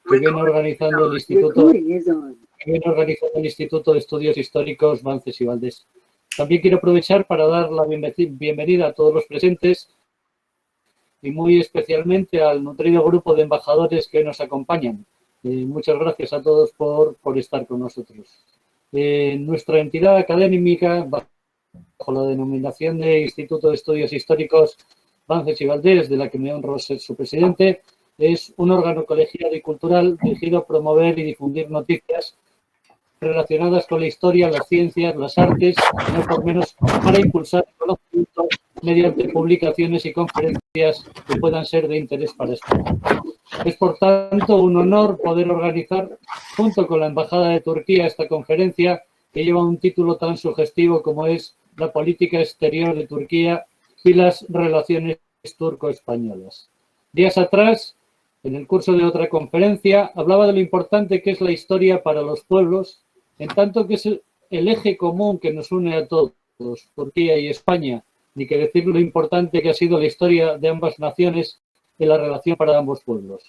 que viene organizando el Instituto de Estudios Históricos Bances y Valdés. También quiero aprovechar para dar la bienvenida a todos los presentes y muy especialmente al nutrido grupo de embajadores que nos acompañan. Muchas gracias a todos por estar con nosotros. Nuestra entidad académica, bajo la denominación de Instituto de Estudios Históricos Bances y Valdés, de la que me honro ser su presidente, es un órgano colegiado y cultural dirigido a promover y difundir noticias relacionadas con la historia, las ciencias, las artes, y no por menos para impulsar el conocimiento mediante publicaciones y conferencias que puedan ser de interés para España. Es, por tanto, un honor poder organizar, junto con la Embajada de Turquía, esta conferencia que lleva un título tan sugestivo como es La política exterior de Turquía y las relaciones turco-españolas. Días atrás, en el curso de otra conferencia, hablaba de lo importante que es la historia para los pueblos, en tanto que es el eje común que nos une a todos, Turquía y España, ni que decir lo importante que ha sido la historia de ambas naciones en la relación para ambos pueblos.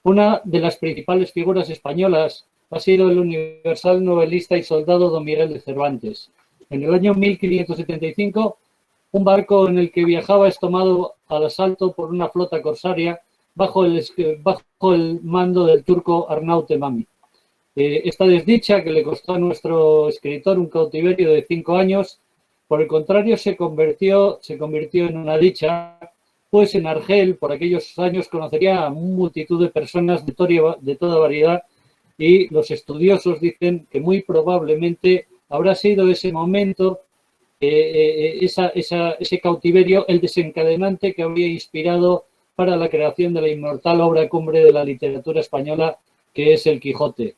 Una de las principales figuras españolas ha sido el universal novelista y soldado don Miguel de Cervantes. En el año 1575, un barco en el que viajaba es tomado al asalto por una flota corsaria bajo el mando del turco Arnaut Temami. Esta desdicha, que le costó a nuestro escritor un cautiverio de 5 años, por el contrario se convirtió en una dicha, pues en Argel, por aquellos años, conocería a multitud de personas de toda variedad, y los estudiosos dicen que muy probablemente habrá sido ese momento, ese cautiverio, el desencadenante que habría inspirado para la creación de la inmortal obra cumbre de la literatura española, que es El Quijote.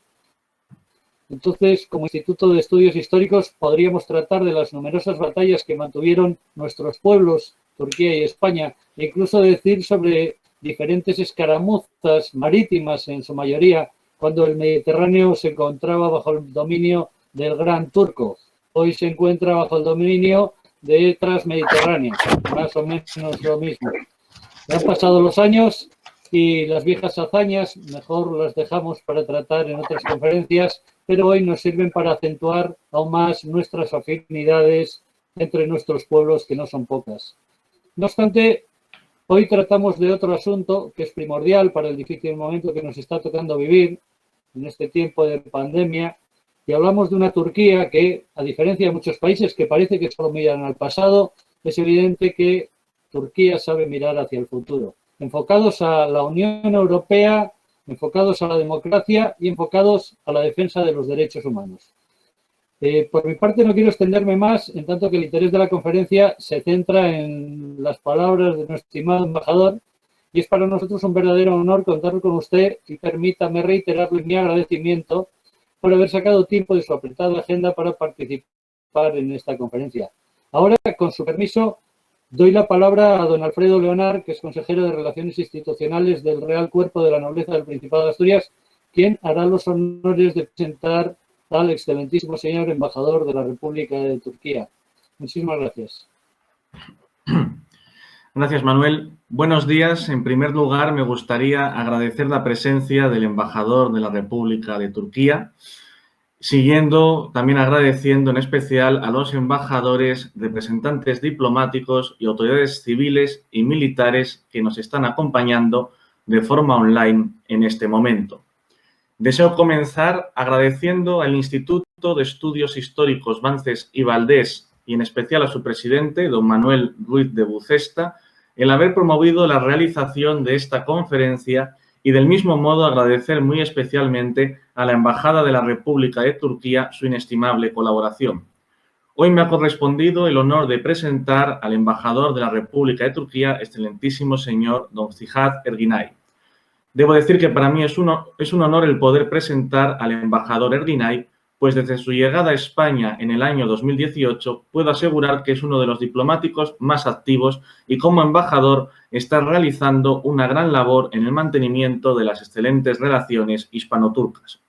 Entonces, como Instituto de Estudios Históricos, podríamos tratar de las numerosas batallas que mantuvieron nuestros pueblos, Turquía y España, e incluso decir sobre diferentes escaramuzas marítimas, en su mayoría, cuando el Mediterráneo se encontraba bajo el dominio del Gran Turco. Hoy se encuentra bajo el dominio de Transmediterránea, más o menos lo mismo. Han pasado los años y las viejas hazañas mejor las dejamos para tratar en otras conferencias, pero hoy nos sirven para acentuar aún más nuestras afinidades entre nuestros pueblos, que no son pocas. No obstante, hoy tratamos de otro asunto que es primordial para el difícil momento que nos está tocando vivir en este tiempo de pandemia, y hablamos de una Turquía que, a diferencia de muchos países que parece que solo miran al pasado, es evidente que Turquía sabe mirar hacia el futuro, enfocados a la Unión Europea, enfocados a la democracia y enfocados a la defensa de los derechos humanos. Por mi parte no quiero extenderme más, en tanto que el interés de la conferencia se centra en las palabras de nuestro estimado embajador, y es para nosotros un verdadero honor contar con usted, y permítame reiterarle mi agradecimiento por haber sacado tiempo de su apretada agenda para participar en esta conferencia. Ahora, con su permiso, doy la palabra a don Alfredo Leonard, que es consejero de Relaciones Institucionales del Real Cuerpo de la Nobleza del Principado de Asturias, quien hará los honores de presentar al excelentísimo señor embajador de la República de Turquía. Muchísimas gracias. Gracias, Manuel. Buenos días. En primer lugar, me gustaría agradecer la presencia del embajador de la República de Turquía, también agradeciendo en especial a los embajadores, representantes diplomáticos y autoridades civiles y militares que nos están acompañando de forma online en este momento. Deseo comenzar agradeciendo al Instituto de Estudios Históricos Bances y Valdés, y en especial a su presidente, don Manuel Ruiz de Bucesta, el haber promovido la realización de esta conferencia, y del mismo modo agradecer muy especialmente a la Embajada de la República de Turquía su inestimable colaboración. Hoy me ha correspondido el honor de presentar al embajador de la República de Turquía, excelentísimo señor don Cihat Erginay. Debo decir que para mí es un honor el poder presentar al embajador Erginay, pues desde su llegada a España en el año 2018 puedo asegurar que es uno de los diplomáticos más activos, y como embajador está realizando una gran labor en el mantenimiento de las excelentes relaciones hispano-turcas.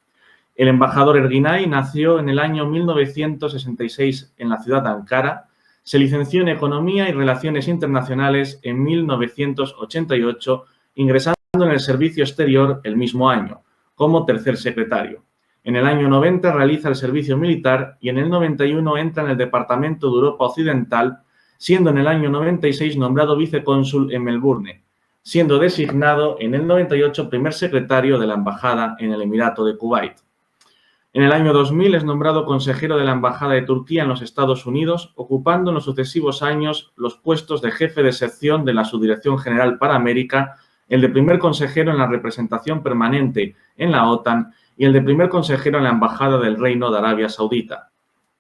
El embajador Erginay nació en el año 1966 en la ciudad de Ankara, se licenció en Economía y Relaciones Internacionales en 1988, ingresando en el servicio exterior el mismo año. como tercer secretario. En el año 90 realiza el servicio militar y en el 91 entra en el Departamento de Europa Occidental, siendo en el año 96 nombrado vicecónsul en Melbourne, siendo designado en el 98 primer secretario de la Embajada en el Emirato de Kuwait. En el año 2000 es nombrado consejero de la Embajada de Turquía en los Estados Unidos, ocupando en los sucesivos años los puestos de jefe de sección de la Subdirección General para América, el de primer consejero en la representación permanente en la OTAN y el de primer consejero en la Embajada del Reino de Arabia Saudita.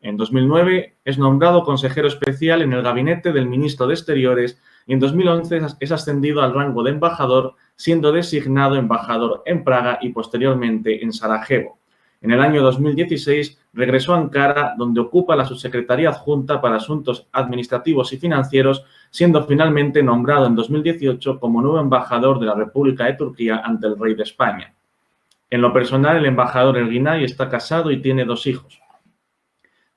En 2009 es nombrado consejero especial en el gabinete del ministro de Exteriores y en 2011 es ascendido al rango de embajador, siendo designado embajador en Praga y posteriormente en Sarajevo. En el año 2016 regresó a Ankara, donde ocupa la subsecretaría adjunta para asuntos administrativos y financieros, siendo finalmente nombrado en 2018 como nuevo embajador de la República de Turquía ante el rey de España. En lo personal, el embajador Erginay está casado y tiene 2 hijos.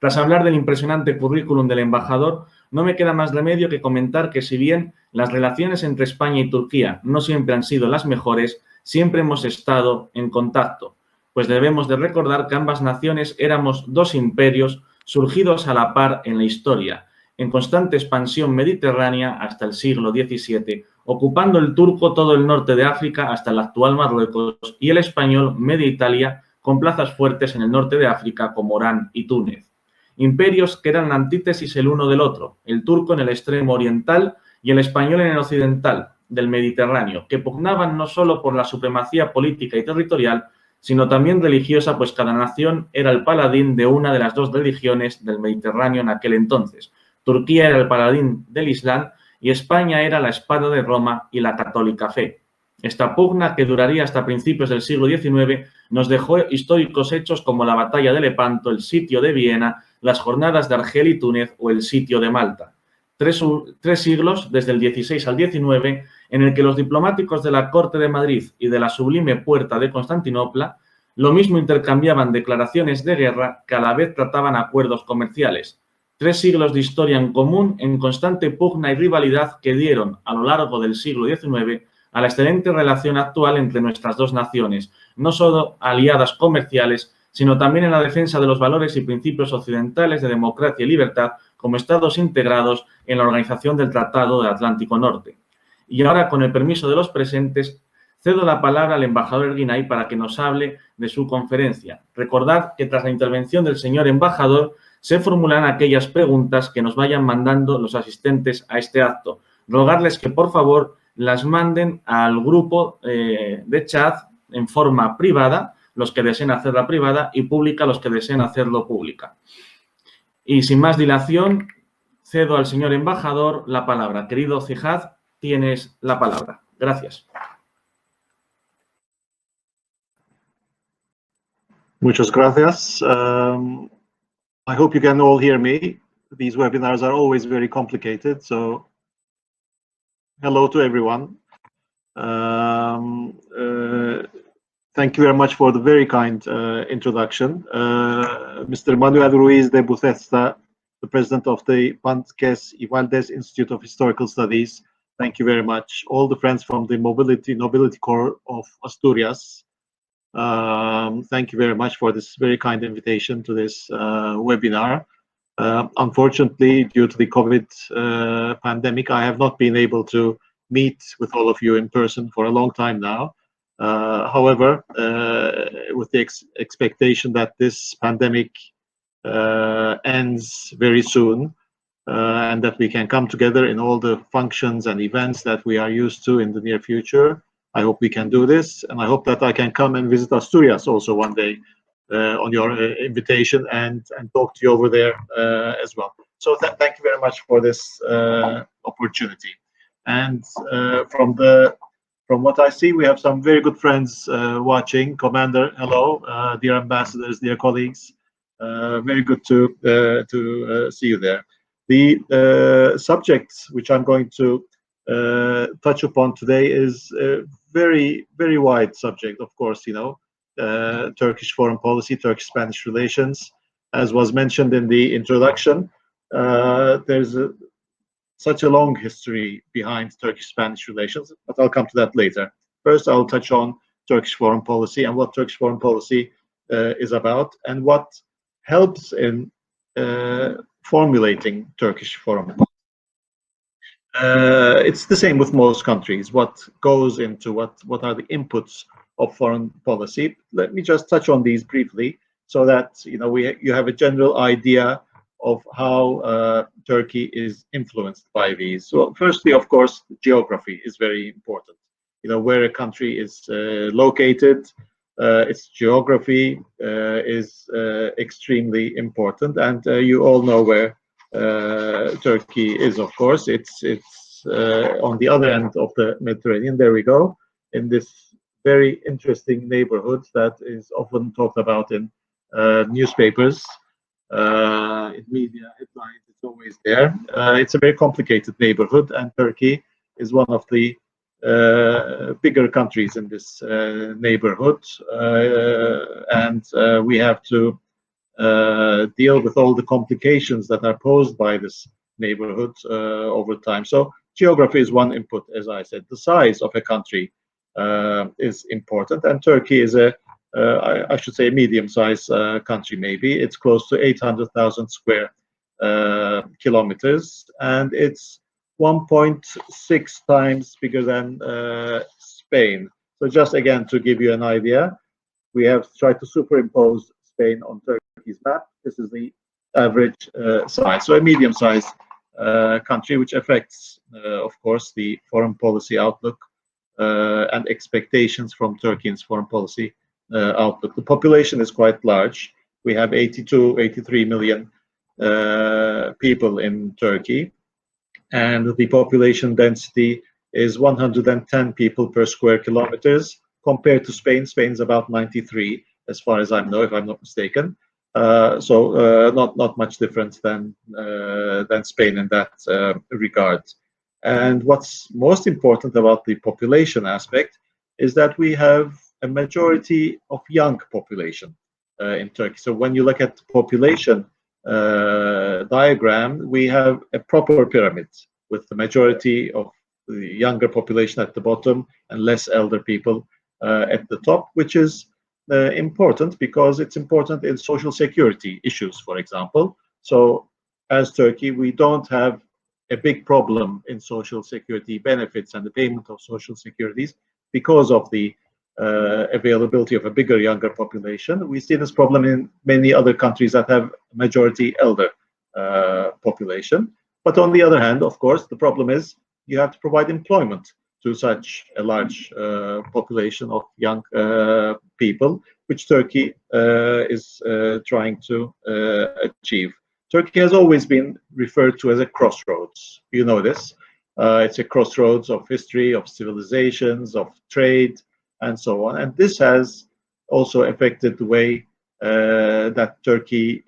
Tras hablar del impresionante currículum del embajador, no me queda más remedio que comentar que si bien las relaciones entre España y Turquía no siempre han sido las mejores, siempre hemos estado en contacto, pues debemos de recordar que ambas naciones éramos 2 imperios surgidos a la par en la historia, en constante expansión mediterránea hasta el siglo XVII, ocupando el turco todo el norte de África hasta el actual Marruecos y el español media Italia, con plazas fuertes en el norte de África como Orán y Túnez. Imperios que eran la antítesis el uno del otro, el turco en el extremo oriental y el español en el occidental del Mediterráneo, que pugnaban no solo por la supremacía política y territorial, sino también religiosa, pues cada nación era el paladín de una de las 2 religiones del Mediterráneo en aquel entonces. Turquía era el paladín del Islam y España era la espada de Roma y la católica fe. Esta pugna, que duraría hasta principios del siglo XIX, nos dejó históricos hechos como la batalla de Lepanto, el sitio de Viena, las jornadas de Argel y Túnez o el sitio de Malta. 3 siglos, desde el XVI al XIX, en el que los diplomáticos de la Corte de Madrid y de la Sublime Puerta de Constantinopla lo mismo intercambiaban declaraciones de guerra que a la vez trataban acuerdos comerciales. 3 siglos de historia en común en constante pugna y rivalidad que dieron a lo largo del siglo XIX a la excelente relación actual entre nuestras 2 naciones, no solo aliadas comerciales, sino también en la defensa de los valores y principios occidentales de democracia y libertad como estados integrados en la Organización del Tratado del Atlántico Norte. Y ahora, con el permiso de los presentes, cedo la palabra al embajador Erginay para que nos hable de su conferencia. Recordad que tras la intervención del señor embajador se formularán aquellas preguntas que nos vayan mandando los asistentes a este acto. Rogarles que, por favor, las manden al grupo de chat en forma privada, los que deseen hacerla privada, y pública los que deseen hacerlo pública. Y sin más dilación, cedo al señor embajador la palabra. Querido Cihad, tienes la palabra. Gracias. Muchas gracias. I hope you can all hear me. These webinars are always very complicated, so hello to everyone. Thank you very much for the very kind introduction. Mr. Manuel Ruiz de Bucesta, the president of the Vázquez y Valdez Institute of Historical Studies. Thank you very much. All the friends from the Nobility Corps of Asturias. Thank you very much for this very kind invitation to this webinar. Unfortunately, due to the COVID pandemic, I have not been able to meet with all of you in person for a long time now. However, with the expectation that this pandemic ends very soon and that we can come together in all the functions and events that we are used to in the near future, I hope we can do this, and I hope that I can come and visit Asturias also one day on your invitation and talk to you over there as well. So thank you very much for this opportunity. And from what I see, we have some very good friends watching. Commander, hello, dear ambassadors, dear colleagues. Very good to see you there. The subject which I'm going to touch upon today is a very, very wide subject, of course, you know, Turkish foreign policy, Turkish-Spanish relations. As was mentioned in the introduction, there's such a long history behind Turkish-Spanish relations, but I'll come to that later. First, I'll touch on Turkish foreign policy and what Turkish foreign policy is about, and what helps in formulating Turkish foreign policy. It's the same with most countries. What goes into what are the inputs of foreign policy? Let me just touch on these briefly, so that you have a general idea of how Turkey is influenced by these. So, firstly, of course, geography is very important. Where a country is located, its geography is extremely important, and you all know where Turkey is. Of course, it's on the other end of the Mediterranean. There we go, in this very interesting neighborhood that is often talked about in newspapers, in media headlines. It's always there. It's a very complicated neighborhood, and Turkey is one of the bigger countries in this neighborhood, and we have to deal with all the complications that are posed by this neighborhood over time. So geography is one input, as I said. The size of a country is important, and Turkey is I should say, a medium-sized country. Maybe it's close to 800,000 square kilometers, and it's 1.6 times bigger than Spain. So just again to give you an idea, we have tried to superimpose Spain on Turkey's map. This is the average size, so a medium-sized country, which affects, of course, the foreign policy outlook and expectations from Turkey's foreign policy outlook. The population is quite large. We have 83 million people in Turkey, and the population density is 110 people per square kilometers, compared to Spain. Spain's about 93, as far as I know, if I'm not mistaken. So not much difference than Spain in that regard. And what's most important about the population aspect is that we have a majority of young population in Turkey. So when you look at the population diagram, we have a proper pyramid with the majority of the younger population at the bottom and less elder people at the top, which is important because it's important in social security issues, for example. So as Turkey, we don't have a big problem in social security benefits and the payment of social securities because of the availability of a bigger younger population. We see this problem in many other countries that have majority elder population. But on the other hand, of course, the problem is you have to provide employment to such a large population of young people, which Turkey is trying to achieve. Turkey has always been referred to as a crossroads. You know this. It's a crossroads of history, of civilizations, of trade, and so on. And this has also affected the way that Turkey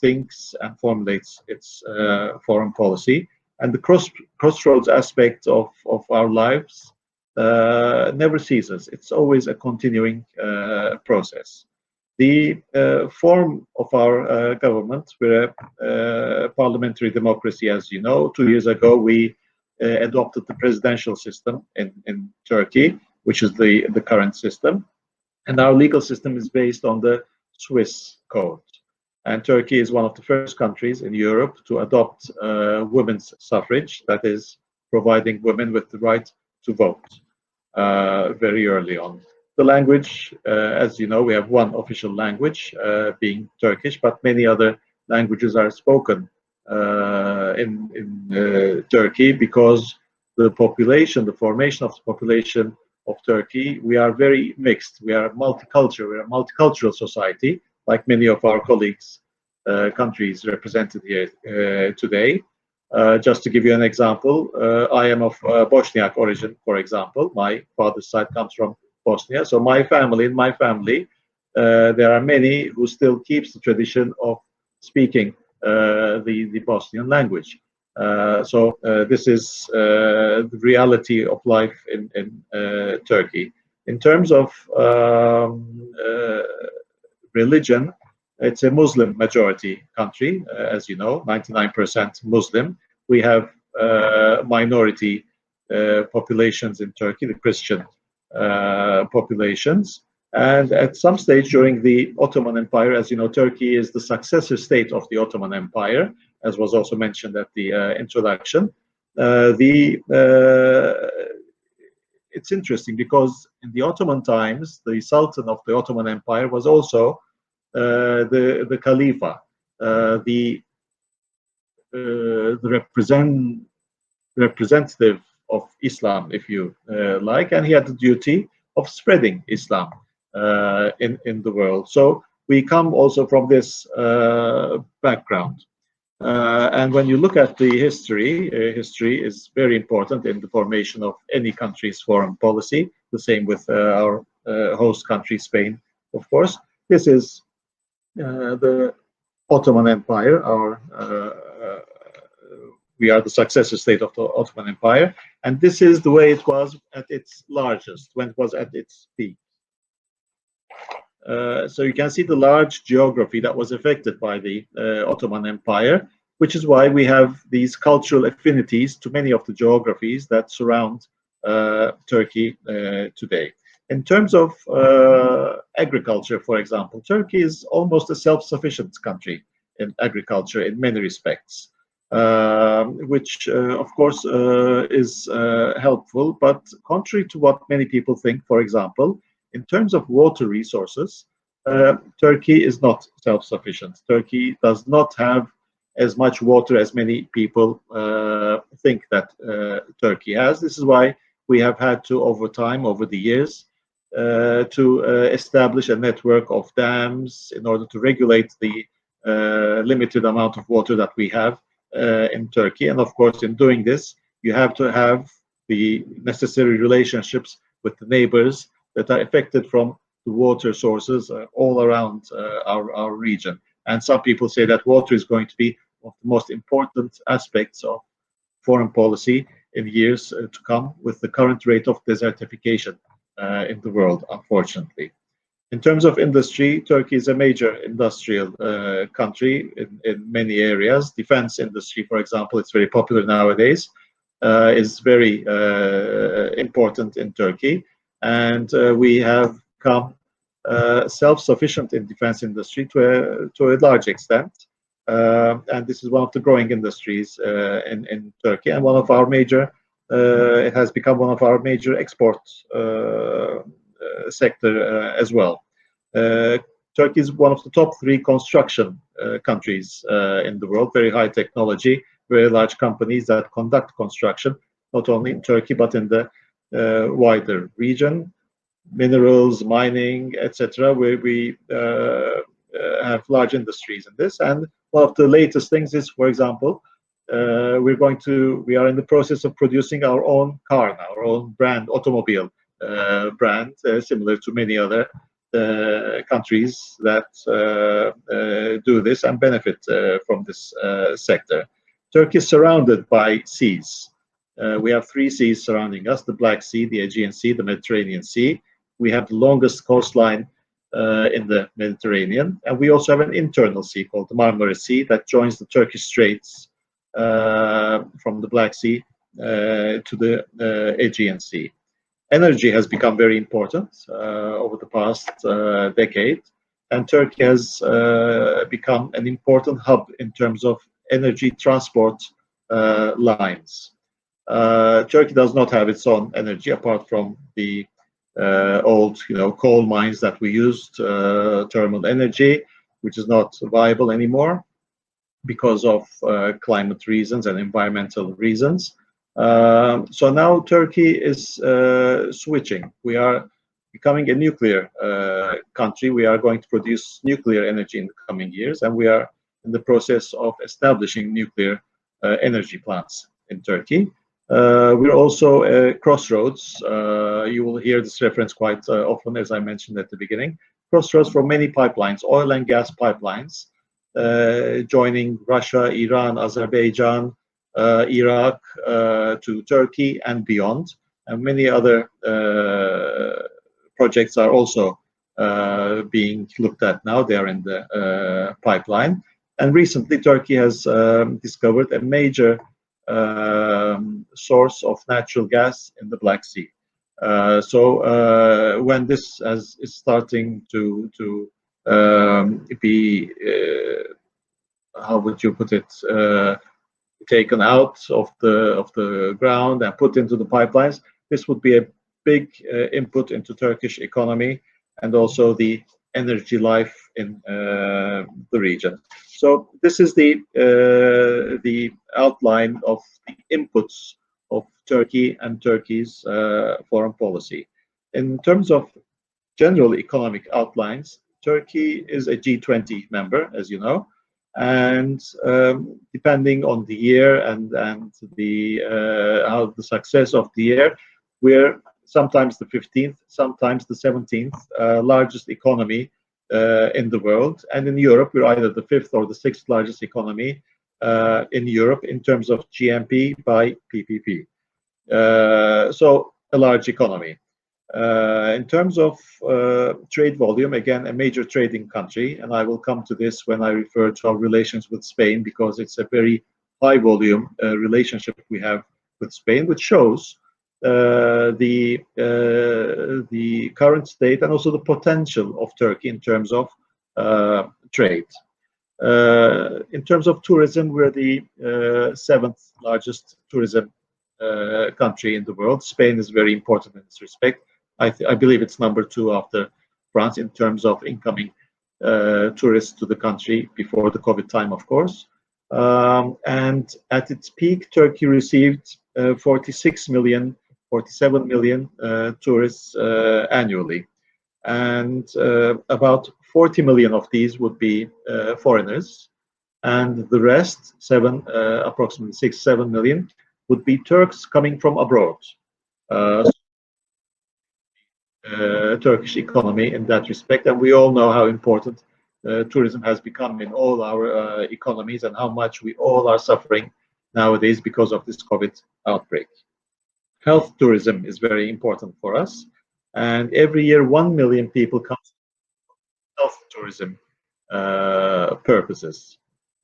thinks and formulates its foreign policy. And the crossroads aspect of our lives never ceases. It's always a continuing process. The form of our government, we're a parliamentary democracy, as you know. 2 years ago, we adopted the presidential system in Turkey, which is the current system. And our legal system is based on the Swiss code. And Turkey is one of the first countries in Europe to adopt women's suffrage, that is, providing women with the right to vote very early on. The language, as you know, we have one official language, being Turkish, but many other languages are spoken in Turkey because the population, the formation of the population of Turkey, we are very mixed. We are multicultural. We are a multicultural society, like many of our colleagues, countries represented here today. Just to give you an example, I am of Bosniak origin, for example. My father's side comes from Bosnia. So in my family, there are many who still keeps the tradition of speaking the Bosnian language. So this is the reality of life in Turkey. In terms of religion, it's a Muslim majority country, as you know, 99% Muslim. We have minority populations in Turkey, the Christian populations. And at some stage during the Ottoman Empire, as you know, Turkey is the successor state of the Ottoman Empire, as was also mentioned at the introduction. It's interesting because in the Ottoman times, the Sultan of the Ottoman Empire was also the Khalifa, the representative of Islam, if you like, and he had the duty of spreading Islam in the world. So we come also from this background. And when you look at the history, history is very important in the formation of any country's foreign policy. The same with our host country, Spain, of course. This is the Ottoman Empire. We are the successor state of the Ottoman Empire, and this is the way it was at its largest, when it was at its peak. So you can see the large geography that was affected by the Ottoman Empire, which is why we have these cultural affinities to many of the geographies that surround Turkey today. In terms of agriculture, for example, Turkey is almost a self-sufficient country in agriculture in many respects, which of course is helpful, but contrary to what many people think, for example, in terms of water resources, Turkey is not self-sufficient. Turkey does not have as much water as many people think that Turkey has. This is why we have had to, over time, over the years, to establish a network of dams in order to regulate the limited amount of water that we have in Turkey. And of course, in doing this, you have to have the necessary relationships with the neighbors that are affected from the water sources all around our region. And some people say that water is going to be one of the most important aspects of foreign policy in years to come, with the current rate of desertification in the world, unfortunately. In terms of industry, Turkey is a major industrial country in many areas. Defense industry, for example, it's very popular nowadays, is very important in Turkey. And we have become self-sufficient in defense industry to a large extent. And this is one of the growing industries in Turkey, and one of our major, it has become one of our major export sector as well. Turkey is one of the top 3 construction countries in the world, very high technology, very large companies that conduct construction, not only in Turkey, but in the wider region. Minerals, mining, etc., where we have large industries in this. And one of the latest things is, for example, we are in the process of producing our own car now, our own brand, automobile brand, similar to many other countries that do this and benefit from this sector. Turkey is surrounded by seas. We have 3 seas surrounding us: the Black Sea, the Aegean Sea, the Mediterranean Sea. We have the longest coastline in the Mediterranean, and we also have an internal sea called the Marmara Sea that joins the Turkish Straits from the Black Sea to the Aegean Sea. Energy has become very important over the past decade, and Turkey has become an important hub in terms of energy transport lines. Turkey does not have its own energy apart from the old, coal mines that we used, thermal energy, which is not viable anymore because of climate reasons and environmental reasons. So now Turkey is switching. We are becoming a nuclear country. We are going to produce nuclear energy in the coming years, and we are in the process of establishing nuclear energy plants in Turkey. We're also a crossroads. You will hear this reference quite often, as I mentioned at the beginning. Crossroads for many pipelines, oil and gas pipelines, joining Russia, Iran, Azerbaijan, Iraq to Turkey and beyond. And many other projects are also being looked at now. They are in the pipeline. And recently, Turkey has discovered a major source of natural gas in the Black Sea. So when this is starting to be, how would you put it, taken out of the ground and put into the pipelines, this would be a big input into Turkish economy and also the energy life in the region. So this is the outline of the inputs of Turkey and Turkey's foreign policy. In terms of general economic outlines, Turkey is a G20 member, as you know, and depending on the year and the how the success of the year, we're sometimes the 15th, sometimes the 17th largest economy in the world, and in Europe we're either the 5th or the 6th largest economy in Europe in terms of GNP by PPP. So a large economy. In terms of trade volume, again, a major trading country, and I will come to this when I refer to our relations with Spain, because it's a very high volume relationship we have with Spain, which shows the current state and also the potential of Turkey in terms of trade. In terms of tourism, we're the 7th largest tourism country in the world. Spain is very important in this respect. I believe it's number 2 after France in terms of incoming tourists to the country before the COVID time, of course. And at its peak, Turkey received 47 million tourists annually. And about 40 million of these would be foreigners. And the rest, approximately 6-7 million, would be Turks coming from abroad. Turkish economy in that respect, and we all know how important tourism has become in all our economies and how much we all are suffering nowadays because of this COVID outbreak. Health tourism is very important for us, and every year 1 million people come to health tourism purposes.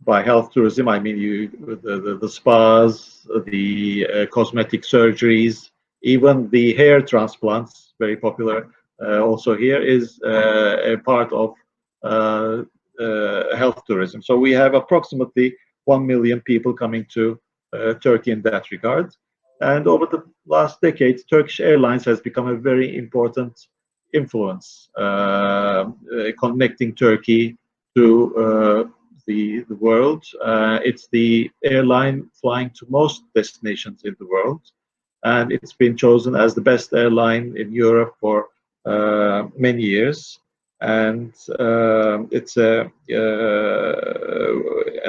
By health tourism, I mean the spas, the cosmetic surgeries, even the hair transplants, very popular also here, is a part of health tourism. So we have approximately 1 million people coming to Turkey in that regard. And over the last decade, Turkish Airlines has become a very important influence, connecting Turkey to the world. It's the airline flying to most destinations in the world, and it's been chosen as the best airline in Europe for many years. And it's and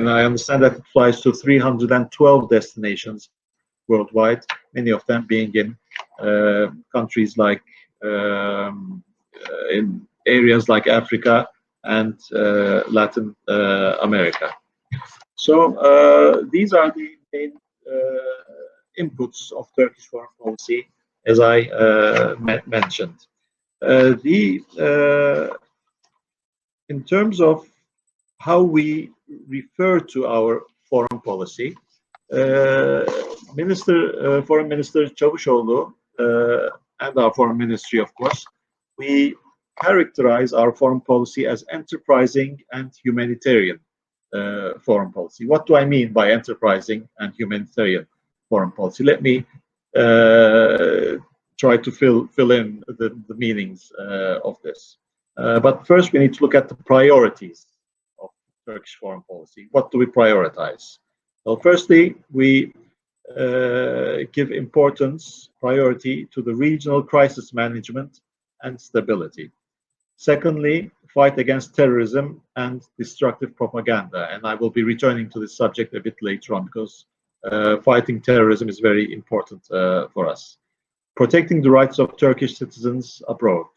I understand that it flies to 312 destinations worldwide, many of them being in countries like in areas like Africa and Latin America. So these are the main inputs of Turkish foreign policy, as I mentioned. In terms of how we refer to our foreign policy, Foreign Minister Çavuşoğlu and our Foreign Ministry, of course, we characterize our foreign policy as enterprising and humanitarian foreign policy. What do I mean by enterprising and humanitarian foreign policy? Let me try to fill in the meanings of this. But first, we need to look at the priorities of Turkish foreign policy. What do we prioritize? Well, firstly, we give priority to the regional crisis management and stability. Secondly, fight against terrorism and destructive propaganda. And I will be returning to this subject a bit later on, because fighting terrorism is very important for us. Protecting the rights of Turkish citizens abroad.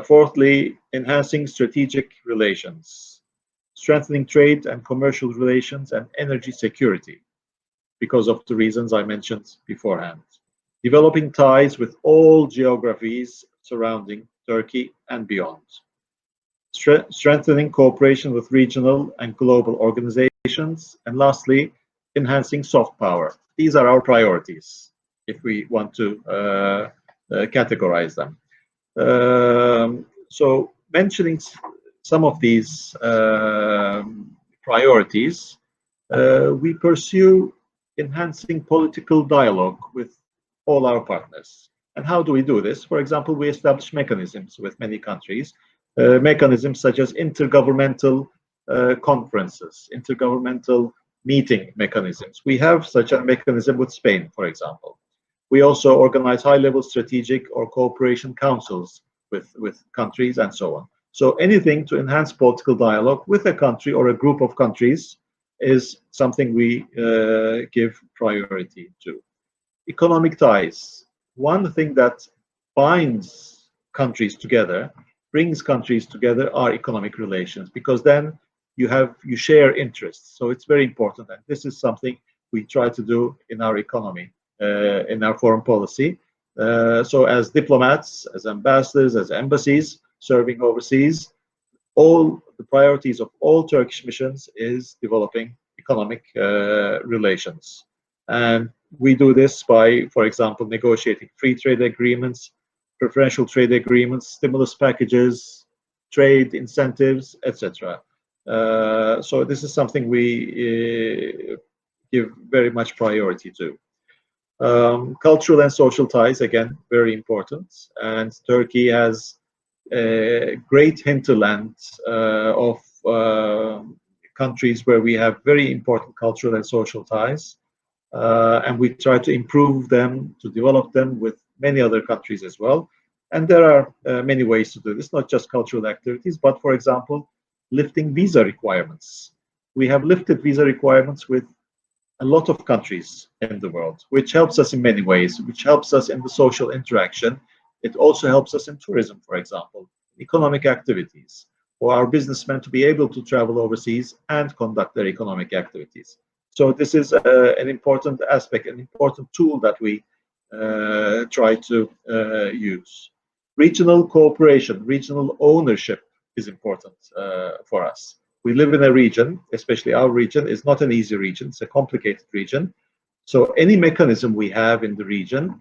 Fourthly, enhancing strategic relations. Strengthening trade and commercial relations and energy security, because of the reasons I mentioned beforehand. Developing ties with all geographies surrounding Turkey and beyond. Strengthening cooperation with regional and global organizations. And lastly, enhancing soft power. These are our priorities if we want to categorize them. So mentioning some of these priorities, we pursue enhancing political dialogue with all our partners. And how do we do this? For example, we establish mechanisms with many countries, mechanisms such as intergovernmental conferences, intergovernmental meeting mechanisms. We have such a mechanism with Spain, for example. We also organize high-level strategic or cooperation councils with countries and so on. So anything to enhance political dialogue with a country or a group of countries is something we give priority to. Economic ties. One thing that binds countries together, brings countries together, are economic relations, because then you share interests. So it's very important, and this is something we try to do in our economy, in our foreign policy. So as diplomats, as ambassadors, as embassies serving overseas, all the priorities of all Turkish missions is developing economic relations. And we do this by, for example, negotiating free trade agreements, preferential trade agreements, stimulus packages, trade incentives, etc. So this is something we give very much priority to. Cultural and social ties, again, very important. And Turkey has a great hinterland of countries where we have very important cultural and social ties. And we try to improve them, to develop them with many other countries as well. And there are many ways to do this, not just cultural activities, but, for example, lifting visa requirements. We have lifted visa requirements with a lot of countries in the world, which helps us in many ways, which helps us in the social interaction. It also helps us in tourism, for example, economic activities, for our businessmen to be able to travel overseas and conduct their economic activities. So this is an important aspect, an important tool that we try to use. Regional cooperation, regional ownership is important for us. We live in a region, especially our region is not an easy region, it's a complicated region. So any mechanism we have in the region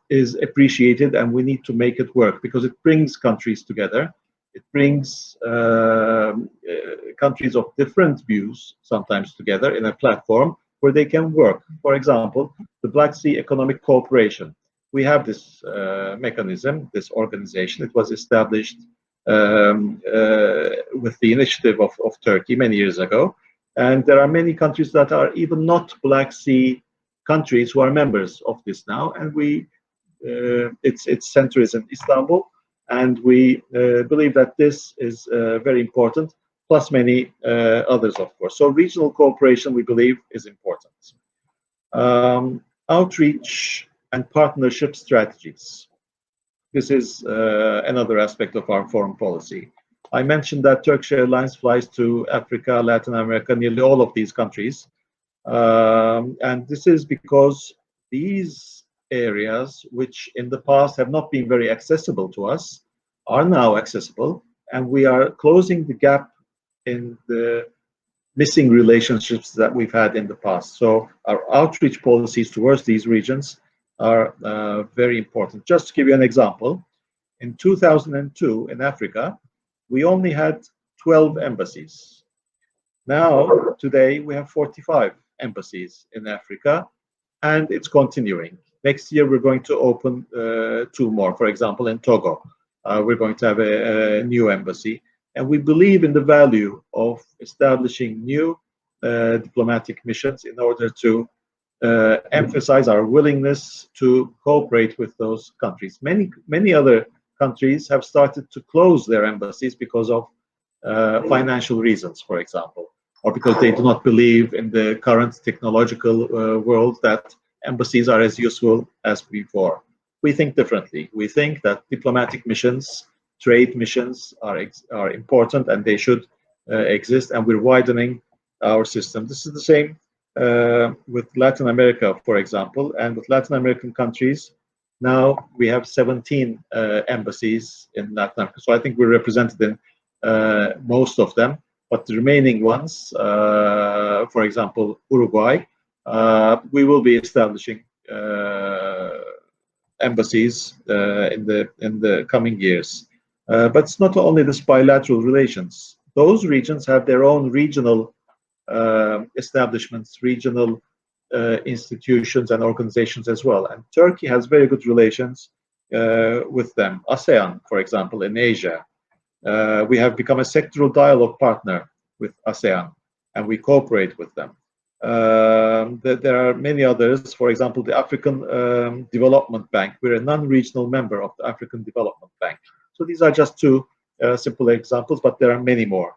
is appreciated, and we need to make it work because it brings countries together. It brings countries of different views sometimes together in a platform where they can work. For example, the Black Sea Economic Cooperation. We have this mechanism, this organization. It was established with the initiative of Turkey many years ago. And there are many countries that are even not Black Sea countries who are members of this now. And its center is in Istanbul. And we believe that this is very important, plus many others, of course. So regional cooperation, we believe, is important. Outreach and partnership strategies. This is another aspect of our foreign policy. I mentioned that Turkish Airlines flies to Africa, Latin America, nearly all of these countries. And this is because these areas, which in the past have not been very accessible to us, are now accessible, and we are closing the gap in the missing relationships that we've had in the past. So our outreach policies towards these regions are very important. Just to give you an example, in 2002 in Africa, we only had 12 embassies. Now, today, we have 45 embassies in Africa, and it's continuing. Next year, we're going to open 2 more. For example, in Togo, we're going to have a new embassy. And we believe in the value of establishing new diplomatic missions in order to emphasize our willingness to cooperate with those countries. Many other countries have started to close their embassies because of financial reasons, for example, or because they do not believe in the current technological world that embassies are as useful as before. We think differently. We think that diplomatic missions, trade missions are important, and they should exist, and we're widening our system. This is the same with Latin America, for example, and with Latin American countries. Now we have 17 embassies in Latin America. So I think we're represented in most of them, but the remaining ones, for example, Uruguay, we will be establishing embassies in the coming years. But it's not only this bilateral relations. Those regions have their own regional establishments, regional institutions and organizations as well. And Turkey has very good relations with them. ASEAN, for example, in Asia. We have become a sectoral dialogue partner with ASEAN, and we cooperate with them. There are many others. For example, the African Development Bank. We're a non-regional member of the African Development Bank. So these are just two simple examples, but there are many more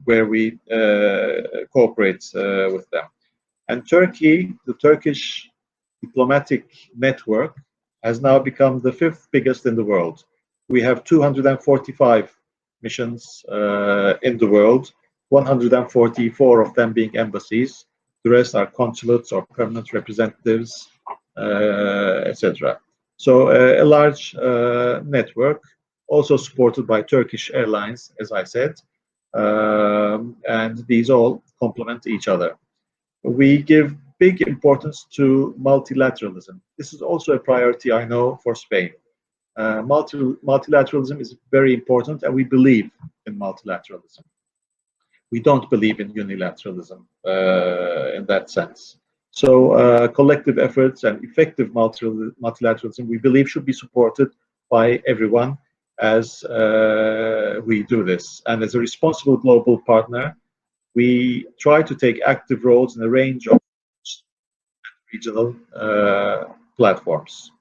where we cooperate with them. And Turkey, the Turkish diplomatic network, has now become the 5th biggest in the world. We have 245 missions in the world, 144 of them being embassies. The rest are consulates or permanent representatives, etc. So a large network, also supported by Turkish Airlines, as I said, and these all complement each other. We give big importance to multilateralism. This is also a priority, I know, for Spain. Multilateralism is very important, and we believe in multilateralism. We don't believe in unilateralism in that sense. So collective efforts and effective multilateralism, we believe, should be supported by everyone as we do this. And as a responsible global partner, we try to take active roles in a range of regional platforms.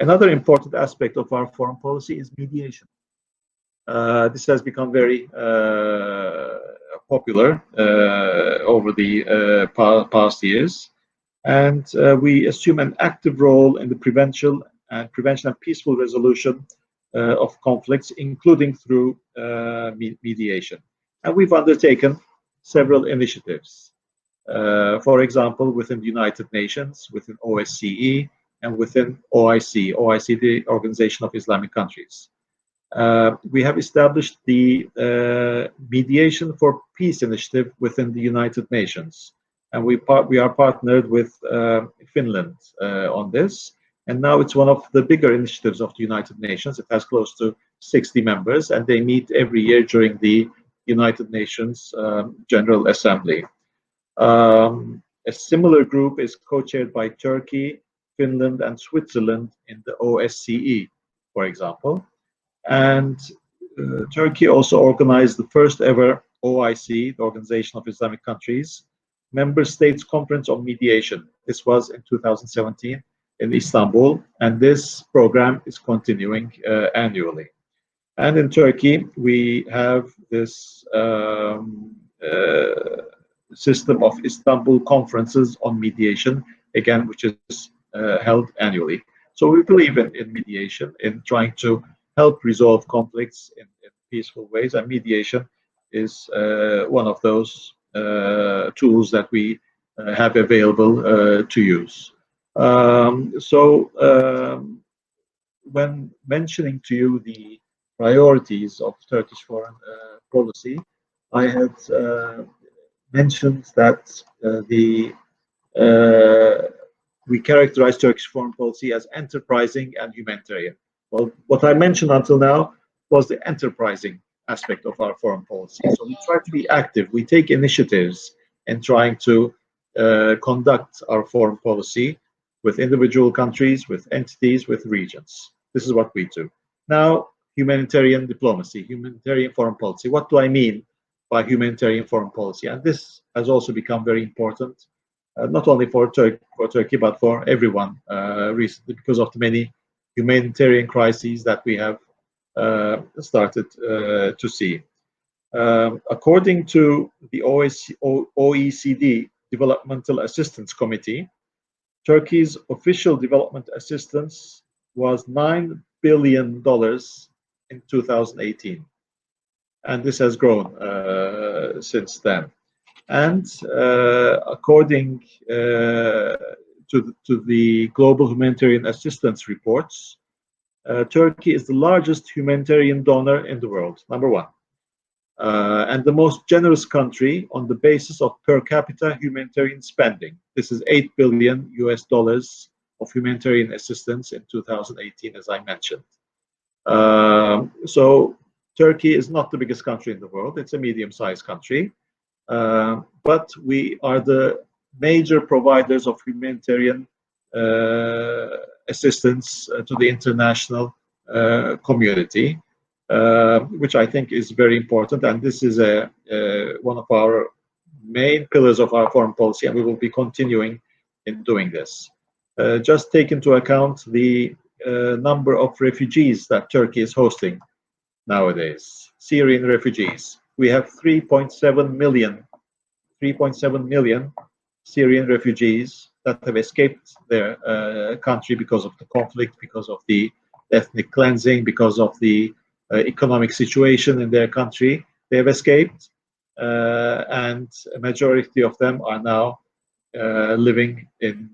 Another important aspect of our foreign policy is mediation. This has become very popular over the past years, and we assume an active role in the prevention and peaceful resolution of conflicts, including through mediation. And we've undertaken several initiatives. For example, within the United Nations, within OSCE, and within OIC, the Organization of Islamic Countries. We have established the Mediation for Peace initiative within the United Nations, and we are partnered with Finland on this. And now it's one of the bigger initiatives of the United Nations. It has close to 60 members, and they meet every year during the United Nations General Assembly. A similar group is co-chaired by Turkey, Finland, and Switzerland in the OSCE, for example. And Turkey also organized the first ever OIC, the Organization of Islamic Countries, Member States Conference on Mediation. This was in 2017 in Istanbul, and this program is continuing annually. And in Turkey, we have this system of Istanbul conferences on mediation, again, which is held annually. So we believe in mediation, in trying to help resolve conflicts in peaceful ways, and mediation is one of those tools that we have available to use. When mentioning to you the priorities of Turkish foreign policy, I had mentioned that we characterize Turkish foreign policy as enterprising and humanitarian. Well, what I mentioned until now was the enterprising aspect of our foreign policy. So we try to be active. We take initiatives in trying to conduct our foreign policy with individual countries, with entities, with regions. This is what we do. Now, humanitarian diplomacy, humanitarian foreign policy. What do I mean by humanitarian foreign policy? And this has also become very important, not only for Turkey, but for everyone recently, because of the many humanitarian crises that we have started to see. According to the OECD Developmental Assistance Committee, Turkey's official development assistance was $9 billion in 2018. And this has grown since then. And according to the Global Humanitarian Assistance reports, Turkey is the largest humanitarian donor in the world, number one, and the most generous country on the basis of per capita humanitarian spending. This is $8 billion of humanitarian assistance in 2018, as I mentioned. So Turkey is not the biggest country in the world. It's a medium-sized country. But we are the major providers of humanitarian assistance to the international community, which I think is very important. And this is one of our main pillars of our foreign policy, and we will be continuing in doing this. Just take into account the number of refugees that Turkey is hosting nowadays, Syrian refugees. We have 3.7 million Syrian refugees that have escaped their country because of the conflict, because of the ethnic cleansing, because of the economic situation in their country. They have escaped, and a majority of them are now living in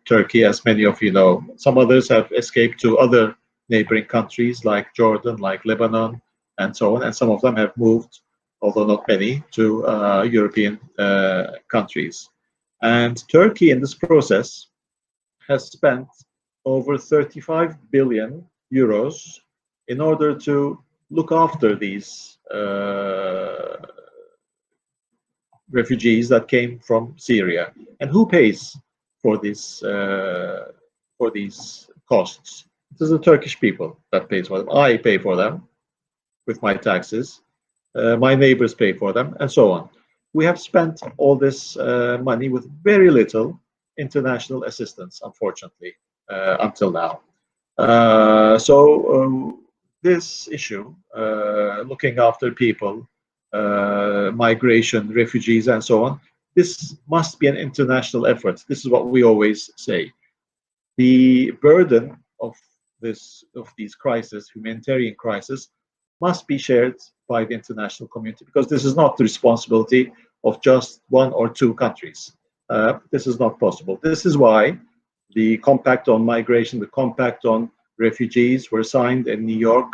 Turkey, as many of you know. Some others have escaped to other neighboring countries like Jordan, like Lebanon, and so on. And some of them have moved, although not many, to European countries. And Turkey, in this process, has spent over 35 billion euros in order to look after these refugees that came from Syria. And who pays for these costs? It is the Turkish people that pays for them. I pay for them with my taxes. My neighbors pay for them, and so on. We have spent all this money with very little international assistance, unfortunately, until now. So this issue, looking after people, migration, refugees, and so on, this must be an international effort. This is what we always say. The burden of these crises, humanitarian crisis, must be shared by the international community, because this is not the responsibility of just one or two countries. This is not possible. This is why the Compact on Migration, the Compact on Refugees were signed in New York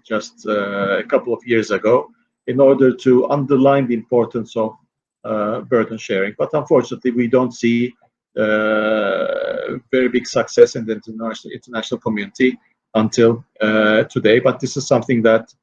just a couple of years ago, in order to underline the importance of burden sharing. But unfortunately, we don't see very big success in the international community until today. But this is something that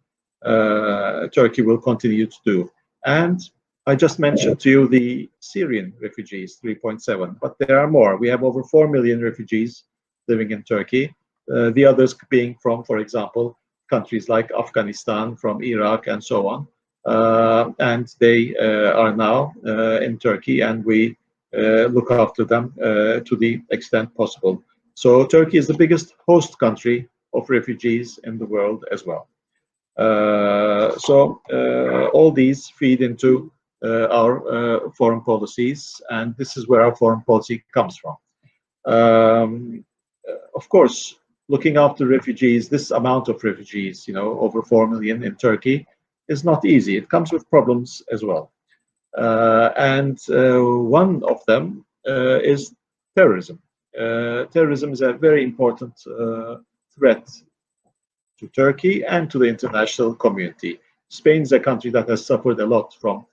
Turkey will continue to do. And I just mentioned to you the Syrian refugees, 3.7, but there are more. We have over 4 million refugees living in Turkey. The others being from, for example, countries like Afghanistan, from Iraq, and so on. And they are now in Turkey, and we look after them to the extent possible. So Turkey is the biggest host country of refugees in the world as well. So all these feed into our foreign policies, and this is where our foreign policy comes from. Of course, looking after refugees, this amount of refugees, you know, over 4 million in Turkey, is not easy. It comes with problems as well. And one of them is terrorism. Terrorism is a very important threat to Turkey and to the international community. Spain is a country that has suffered a lot from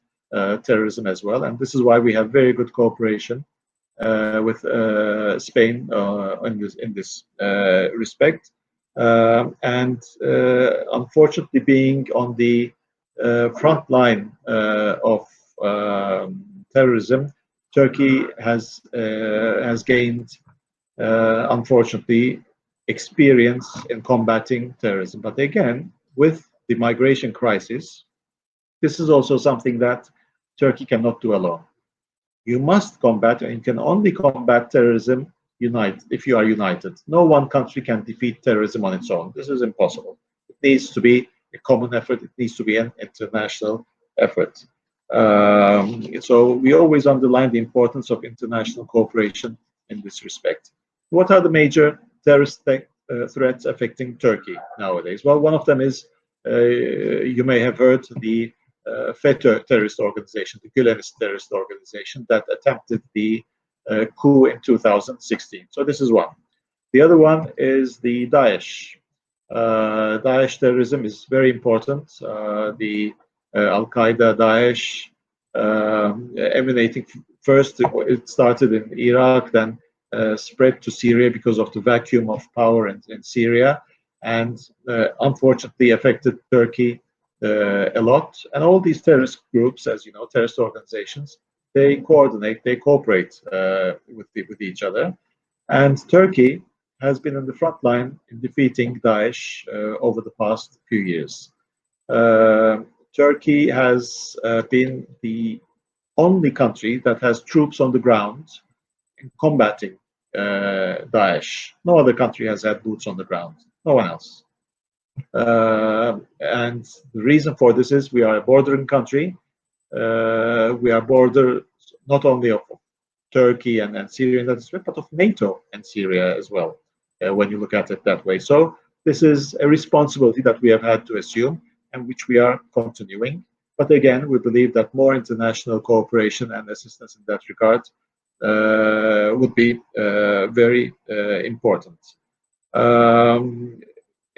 terrorism as well, and this is why we have very good cooperation with Spain in this respect. And unfortunately, being on the front line of terrorism, Turkey has gained, unfortunately, experience in combating terrorism. But again, with the migration crisis, this is also something that Turkey cannot do alone. You must combat, and you can only combat terrorism if you are united. No one country can defeat terrorism on its own. This is impossible. It needs to be a common effort. It needs to be an international effort. So we always underline the importance of international cooperation in this respect. What are the major terrorist threats affecting Turkey nowadays? Well, one of them is, you may have heard, the FETÖ terrorist organization, the Gülenist terrorist organization that attempted the coup in 2016. So this is one. The other one is the Daesh. Daesh terrorism is very important. The Al-Qaeda, Daesh, emanating first, it started in Iraq, then spread to Syria because of the vacuum of power in Syria, and unfortunately affected Turkey a lot. And all these terrorist groups, as you know, terrorist organizations, they coordinate, they cooperate with each other. And Turkey has been in the front line in defeating Daesh over the past few years. Turkey has been the only country that has troops on the ground in combating Daesh. No other country has had boots on the ground. No one else. And the reason for this is we are a bordering country. We are border not only of Turkey and Syria in that respect, but of NATO and Syria as well, when you look at it that way. So this is a responsibility that we have had to assume and which we are continuing. But again, we believe that more international cooperation and assistance in that regard would be very important.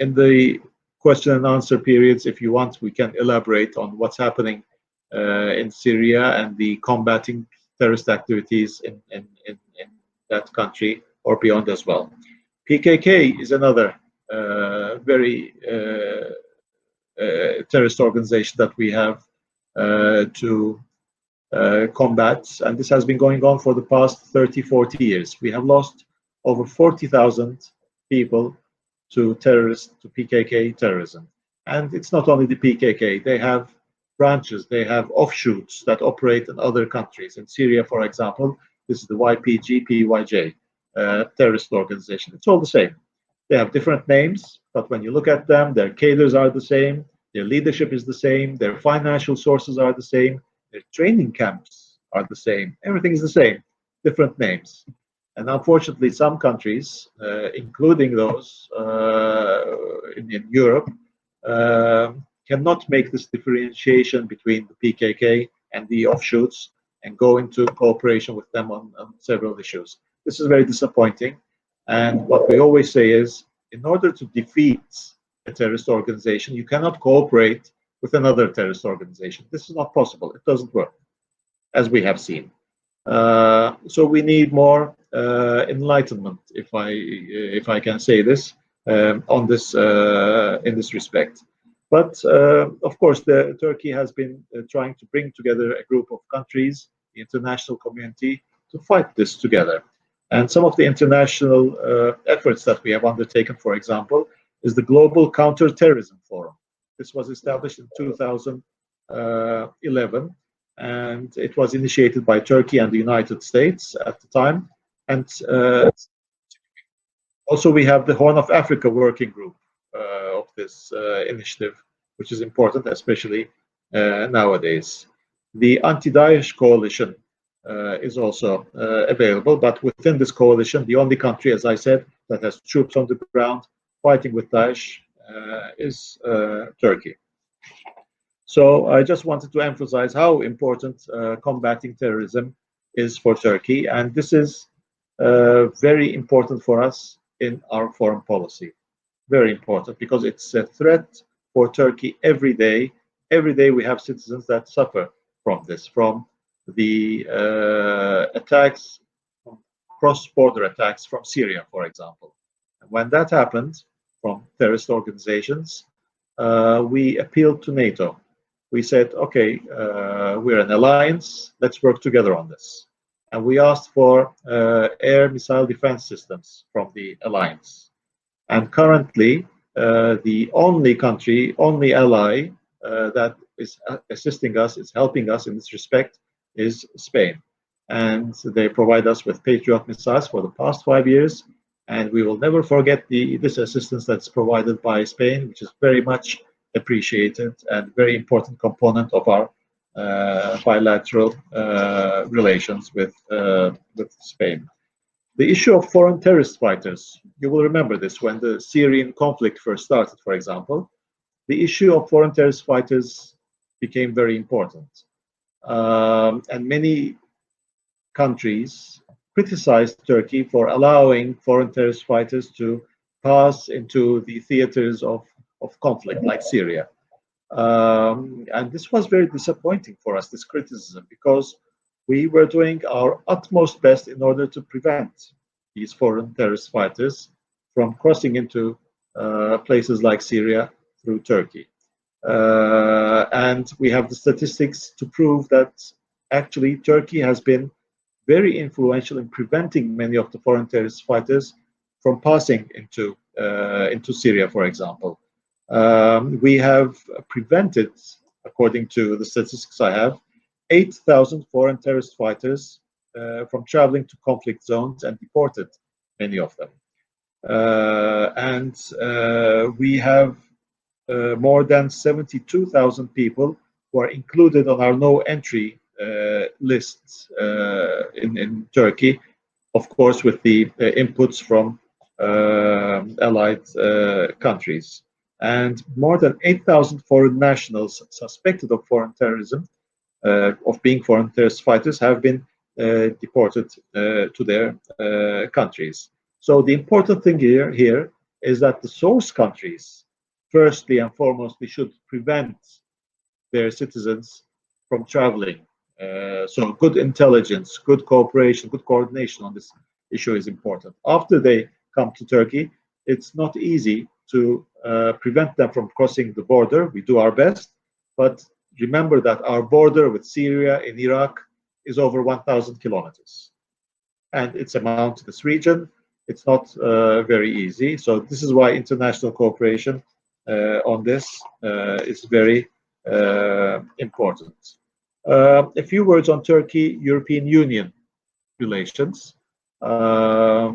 In the question and answer periods, if you want, we can elaborate on what's happening in Syria and the combating terrorist activities in that country or beyond as well. PKK is another very terrorist organization that we have to combat, and this has been going on for the past 30, 40 years. We have lost over 40,000 people to PKK terrorism. And it's not only the PKK, they have branches, they have offshoots that operate in other countries. In Syria, for example, this is the YPG-PYJ terrorist organization. It's all the same. They have different names, but when you look at them, their cadres are the same, their leadership is the same, their financial sources are the same, their training camps are the same. Everything is the same, different names. And unfortunately, some countries, including those in Europe, cannot make this differentiation between the PKK and the offshoots and go into cooperation with them on several issues. This is very disappointing. And what we always say is, in order to defeat a terrorist organization, you cannot cooperate with another terrorist organization. This is not possible. It doesn't work, as we have seen. So we need more enlightenment, if I can say this, on this in this respect. But of course, Turkey has been trying to bring together a group of countries, the international community, to fight this together. And some of the international efforts that we have undertaken, for example, is the Global Counterterrorism Forum. This was established in 2011, and it was initiated by Turkey and the United States at the time. And also we have the Horn of Africa Working Group of this initiative, which is important, especially nowadays. The Anti-Daesh Coalition is also available, but within this coalition, the only country, as I said, that has troops on the ground fighting with Daesh is Turkey. So I just wanted to emphasize how important combating terrorism is for Turkey, and this is very important for us in our foreign policy. Very important, because it's a threat for Turkey every day. Every day we have citizens that suffer from this, from the attacks, cross-border attacks from Syria, for example. And when that happened from terrorist organizations, we appealed to NATO. We said, okay, we're an alliance, let's work together on this. And we asked for air missile defense systems from the alliance. And currently, the only country, only ally that is assisting us, is helping us in this respect, is Spain. And they provide us with Patriot missiles for the past 5 years. And we will never forget this assistance that's provided by Spain, which is very much appreciated and very important component of our bilateral relations with Spain. The issue of foreign terrorist fighters, you will remember this when the Syrian conflict first started, for example. The issue of foreign terrorist fighters became very important. And many countries criticized Turkey for allowing foreign terrorist fighters to pass into the theaters of conflict, like Syria. And this was very disappointing for us, this criticism, because we were doing our utmost best in order to prevent these foreign terrorist fighters from crossing into places like Syria through Turkey. And we have the statistics to prove that actually Turkey has been very influential in preventing many of the foreign terrorist fighters from passing into Syria, for example. We have prevented, according to the statistics I have, 8,000 foreign terrorist fighters from traveling to conflict zones and deported many of them. And we have more than 72,000 people who are included on our no entry lists in Turkey, of course, with the inputs from allied countries. And more than 8,000 foreign nationals suspected of foreign terrorism, of being foreign terrorist fighters, have been deported to their countries. So the important thing here is that the source countries, firstly and foremost, we should prevent their citizens from traveling. So good intelligence, good cooperation, good coordination on this issue is important. After they come to Turkey, it's not easy to prevent them from crossing the border. We do our best, but remember that our border with Syria and Iraq is over 1,000 kilometers. And it's a mountainous region. It's not very easy. So this is why international cooperation on this is very important. A few words on Turkey-European Union relations. As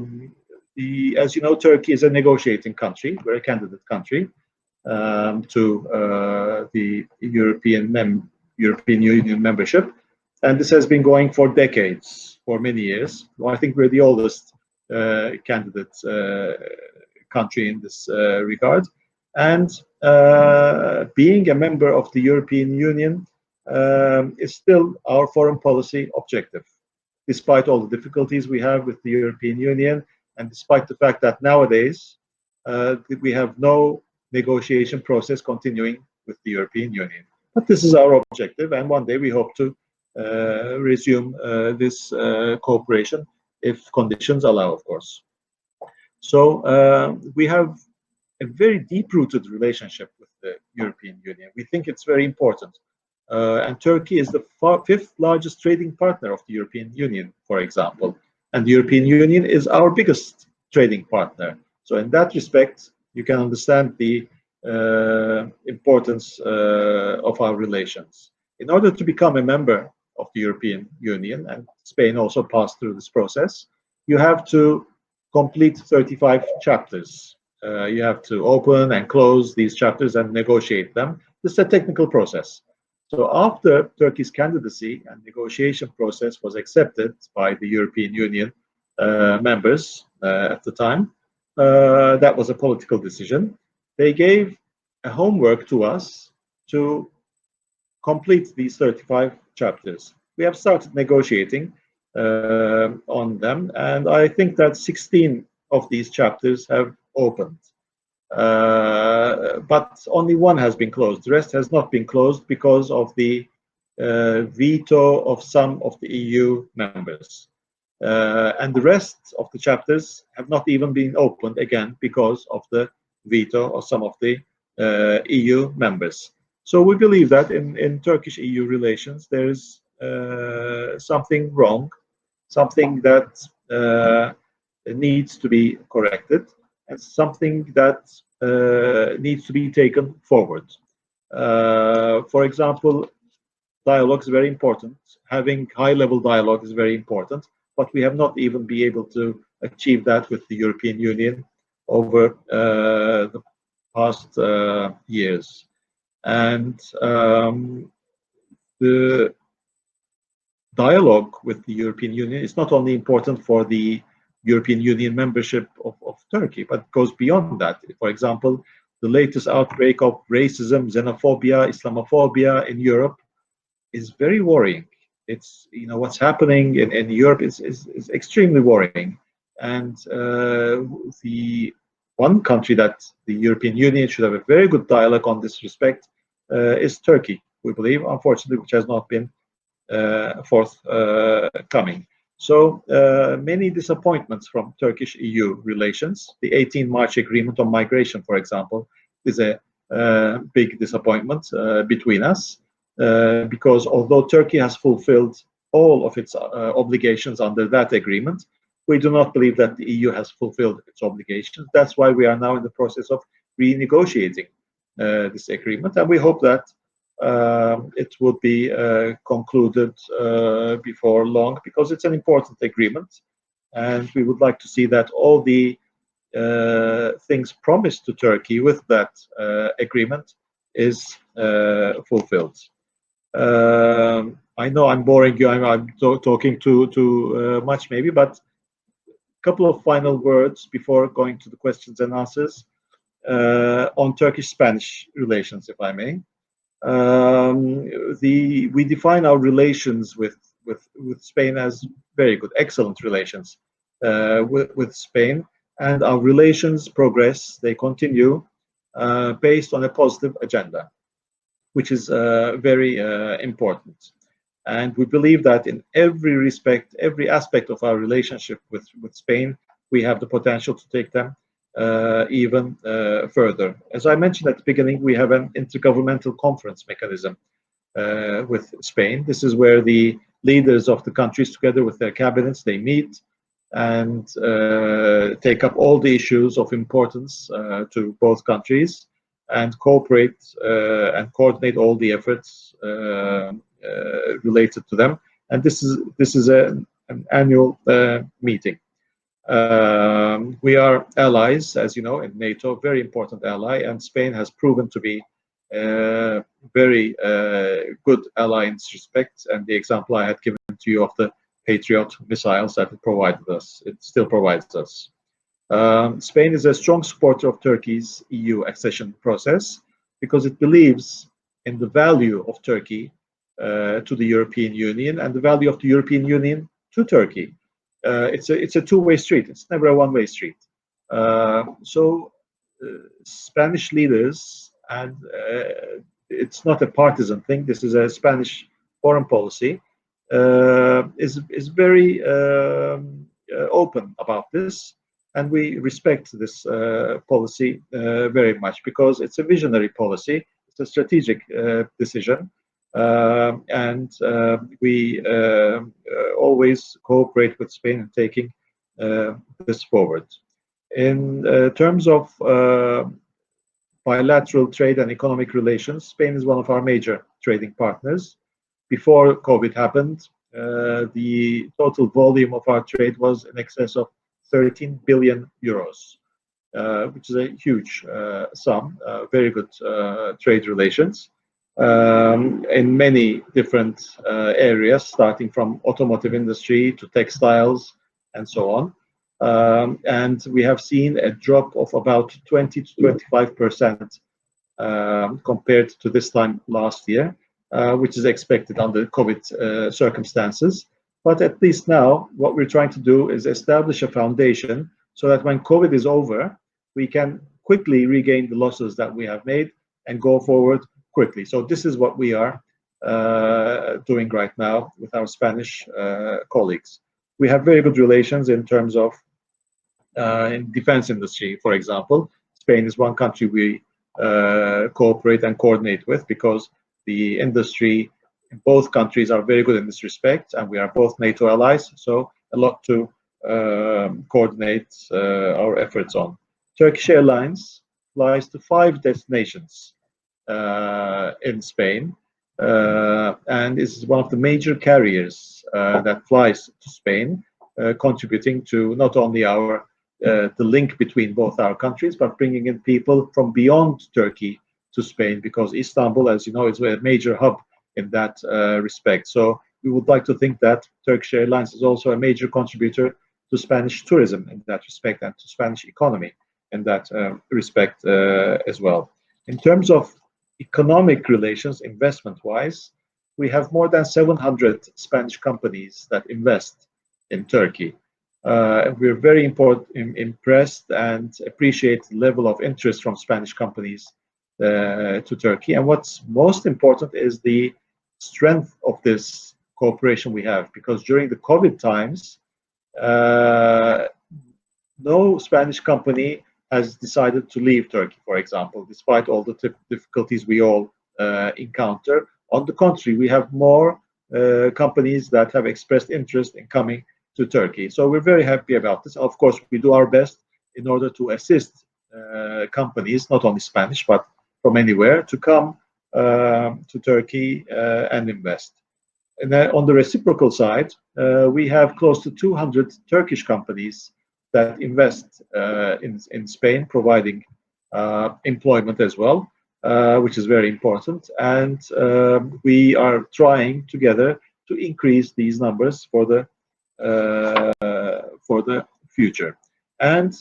you know, Turkey is a negotiating country. We're a candidate country to the European Union membership. And this has been going for decades, for many years. Well, I think we're the oldest candidate country in this regard. And being a member of the European Union is still our foreign policy objective, despite all the difficulties we have with the European Union, and despite the fact that nowadays we have no negotiation process continuing with the European Union. But this is our objective, and one day we hope to resume this cooperation if conditions allow, of course. So we have a very deep-rooted relationship with the European Union. We think it's very important. And Turkey is the fifth largest trading partner of the European Union, for example. And the European Union is our biggest trading partner. So in that respect, you can understand the importance of our relations. In order to become a member of the European Union, and Spain also passed through this process, you have to complete 35 chapters. You have to open and close these chapters and negotiate them. This is a technical process. So after Turkey's candidacy and negotiation process was accepted by the European Union members at the time, that was a political decision. They gave a homework to us to complete these 35 chapters. We have started negotiating on them, and I think that 16 of these chapters have opened. But only one has been closed. The rest has not been closed because of the veto of some of the EU members. And the rest of the chapters have not even been opened again because of the veto of some of the EU members. So we believe that in Turkish-EU relations, there is something wrong, something that needs to be corrected, and something that needs to be taken forward. For example, dialogue is very important. Having high-level dialogue is very important, but we have not even been able to achieve that with the European Union over the past years. And the dialogue with the European Union is not only important for the European Union membership of Turkey, but goes beyond that. For example, the latest outbreak of racism, xenophobia, Islamophobia in Europe is very worrying. It's, you know, what's happening in Europe is extremely worrying. And the one country that the European Union should have a very good dialogue on this respect is Turkey, we believe, unfortunately, which has not been forthcoming. So many disappointments from Turkish-EU relations. The 18 March agreement on migration, for example, is a big disappointment between us because although Turkey has fulfilled all of its obligations under that agreement, we do not believe that the EU has fulfilled its obligations. That's why we are now in the process of renegotiating this agreement, and we hope that it will be concluded before long, because it's an important agreement, and we would like to see that all the things promised to Turkey with that agreement is fulfilled. I know I'm boring you. I'm talking too much maybe, but a couple of final words before going to the questions and answers on Turkish-Spanish relations, if I may. We define our relations with Spain as very good, excellent relations with Spain, and our relations progress. They continue based on a positive agenda, which is very important. And we believe that in every respect, every aspect of our relationship with Spain, we have the potential to take them even further. As I mentioned at the beginning, we have an intergovernmental conference mechanism with Spain. This is where the leaders of the countries, together with their cabinets, they meet and take up all the issues of importance to both countries and cooperate and coordinate all the efforts related to them. And this is an annual meeting. We are allies, as you know, in NATO, very important ally, and Spain has proven to be a very good ally in this respect. And the example I had given to you of the Patriot missiles that it provided us, it still provides us. Spain is a strong supporter of Turkey's EU accession process because it believes in the value of Turkey to the European Union and the value of the European Union to Turkey. It's a two-way street. It's never a one-way street. Spanish leaders, and it's not a partisan thing. This is a Spanish foreign policy. Is very open about this, and we respect this policy very much because it's a visionary policy. It's a strategic decision. And we always cooperate with Spain in taking this forward. In terms of bilateral trade and economic relations, Spain is one of our major trading partners. Before COVID happened, the total volume of our trade was in excess of 13 billion euros, which is a huge sum, very good trade relations. In many different areas, starting from automotive industry to textiles and so on. And we have seen a drop of about 20 to 25% compared to this time last year, which is expected under COVID circumstances. But at least now, what we're trying to do is establish a foundation so that when COVID is over, we can quickly regain the losses that we have made and go forward quickly. So this is what we are doing right now with our Spanish colleagues. We have very good relations in terms of in defense industry, for example. Spain is one country we cooperate and coordinate with because the industry in both countries are very good in this respect, and we are both NATO allies, so a lot to coordinate our efforts on. Turkish Airlines flies to 5 destinations in Spain, and is one of the major carriers that flies to Spain, contributing to not only our the link between both our countries, but bringing in people from beyond Turkey to Spain, because Istanbul, as you know, is a major hub in that respect. So we would like to think that Turkish Airlines is also a major contributor to Spanish tourism in that respect, and to Spanish economy in that respect as well. In terms of economic relations, investment-wise, we have more than 700 Spanish companies that invest in Turkey. We're very impressed and appreciate the level of interest from Spanish companies to Turkey. And what's most important is the strength of this cooperation we have, because during the COVID times, no Spanish company has decided to leave Turkey, for example, despite all the difficulties we all encounter. On the contrary, we have more companies that have expressed interest in coming to Turkey. So we're very happy about this. Of course, we do our best in order to assist companies, not only Spanish, but from anywhere, to come to Turkey and invest. And then on the reciprocal side, we have close to 200 Turkish companies that invest in Spain, providing employment as well, which is very important. And we are trying together to increase these numbers for the future. And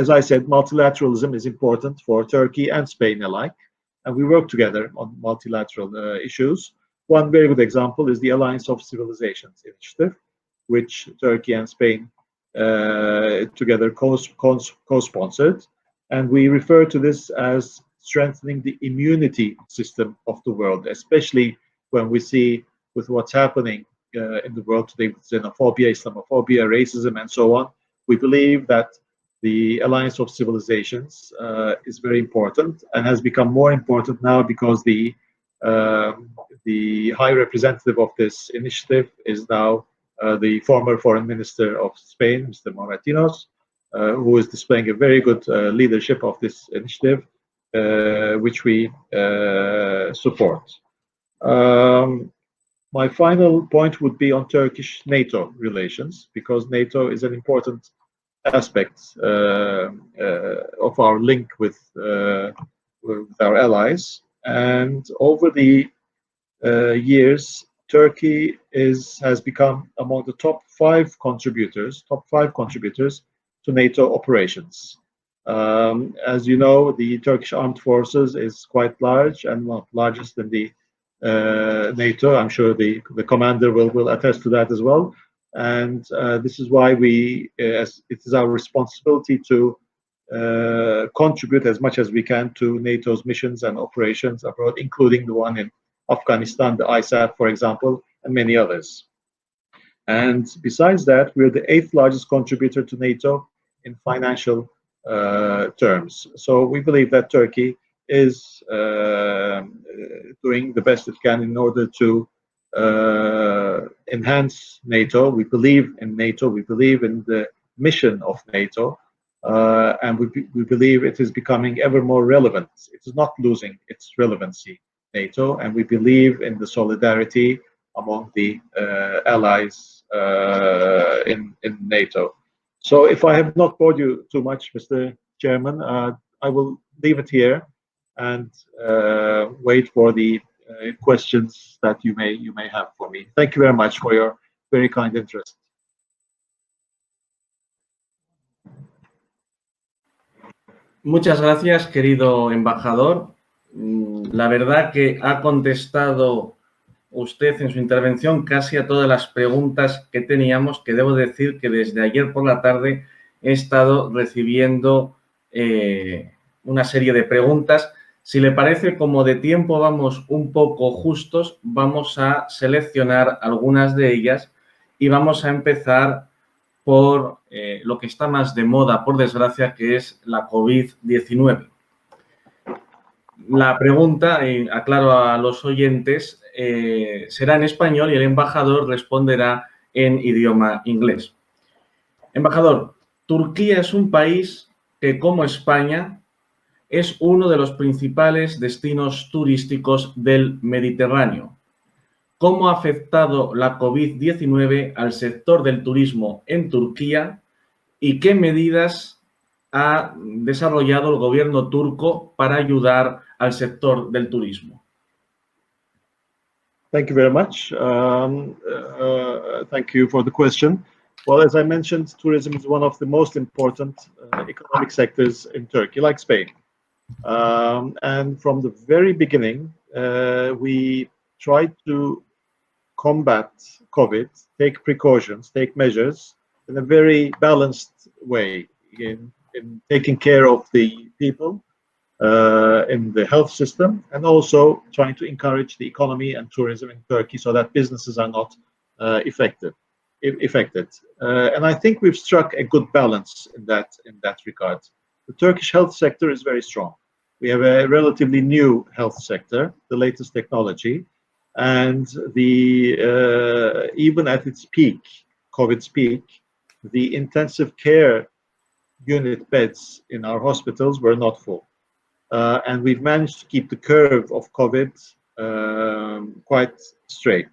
as I said, multilateralism is important for Turkey and Spain alike, and we work together on multilateral issues. One very good example is the Alliance of Civilizations initiative, which Turkey and Spain together co-sponsored, and we refer to this as strengthening the immunity system of the world, especially when we see with what's happening in the world today with xenophobia, Islamophobia, racism, and so on. We believe that the Alliance of Civilizations is very important and has become more important now because the High Representative of this initiative is now the former Foreign Minister of Spain, Mr. Moratinos, who is displaying a very good leadership of this initiative, which we support. My final point would be on Turkish-NATO relations, because NATO is an important aspect of our link with our allies. And over the years, Turkey has become among the top five contributors to NATO operations. As you know, the Turkish Armed Forces is quite large and one of the largest in the NATO. I'm sure the commander will attest to that as well. And this is why it is our responsibility to contribute as much as we can to NATO's missions and operations abroad, including the one in Afghanistan, the ISAF, for example, and many others. And besides that, we're the 8th largest contributor to NATO in financial terms. So we believe that Turkey is doing the best it can in order to enhance NATO. We believe in NATO. We believe in the mission of NATO. And we believe it is becoming ever more relevant. It is not losing its relevancy, NATO, and we believe in the solidarity among the allies in NATO. So if I have not bored you too much, Mr. Chairman, I will leave it here and wait for the questions that you may have for me. Thank you very much for your very kind interest. Muchas gracias, querido embajador. La verdad que ha contestado usted en su intervención casi a todas las preguntas que teníamos, que debo decir que desde ayer por la tarde he estado recibiendo una serie de preguntas. Si le parece, como de tiempo vamos un poco justos, vamos a seleccionar algunas de ellas y vamos a empezar por lo que está más de moda, por desgracia, que es la COVID-19. La pregunta, aclaro a los oyentes, será en español y el embajador responderá en idioma inglés. Embajador, Turquía es un país que, como España, es uno de los principales destinos turísticos del Mediterráneo. ¿Cómo ha afectado la COVID-19 al sector del turismo en Turquía y qué medidas ha desarrollado el gobierno turco para ayudar al sector del turismo? Thank you very much. Thank you for the question. Well, as I mentioned, tourism is one of the most important economic sectors in Turkey, like Spain. And from the very beginning, we tried to combat COVID, take precautions, take measures in a very balanced way in taking care of the people, in the health system, and also trying to encourage the economy and tourism in Turkey so that businesses are not affected. And I think we've struck a good balance in that regard. The Turkish health sector is very strong. We have a relatively new health sector, the latest technology, and even at its peak, COVID's peak, the intensive care unit beds in our hospitals were not full. And we've managed to keep the curve of COVID quite straight.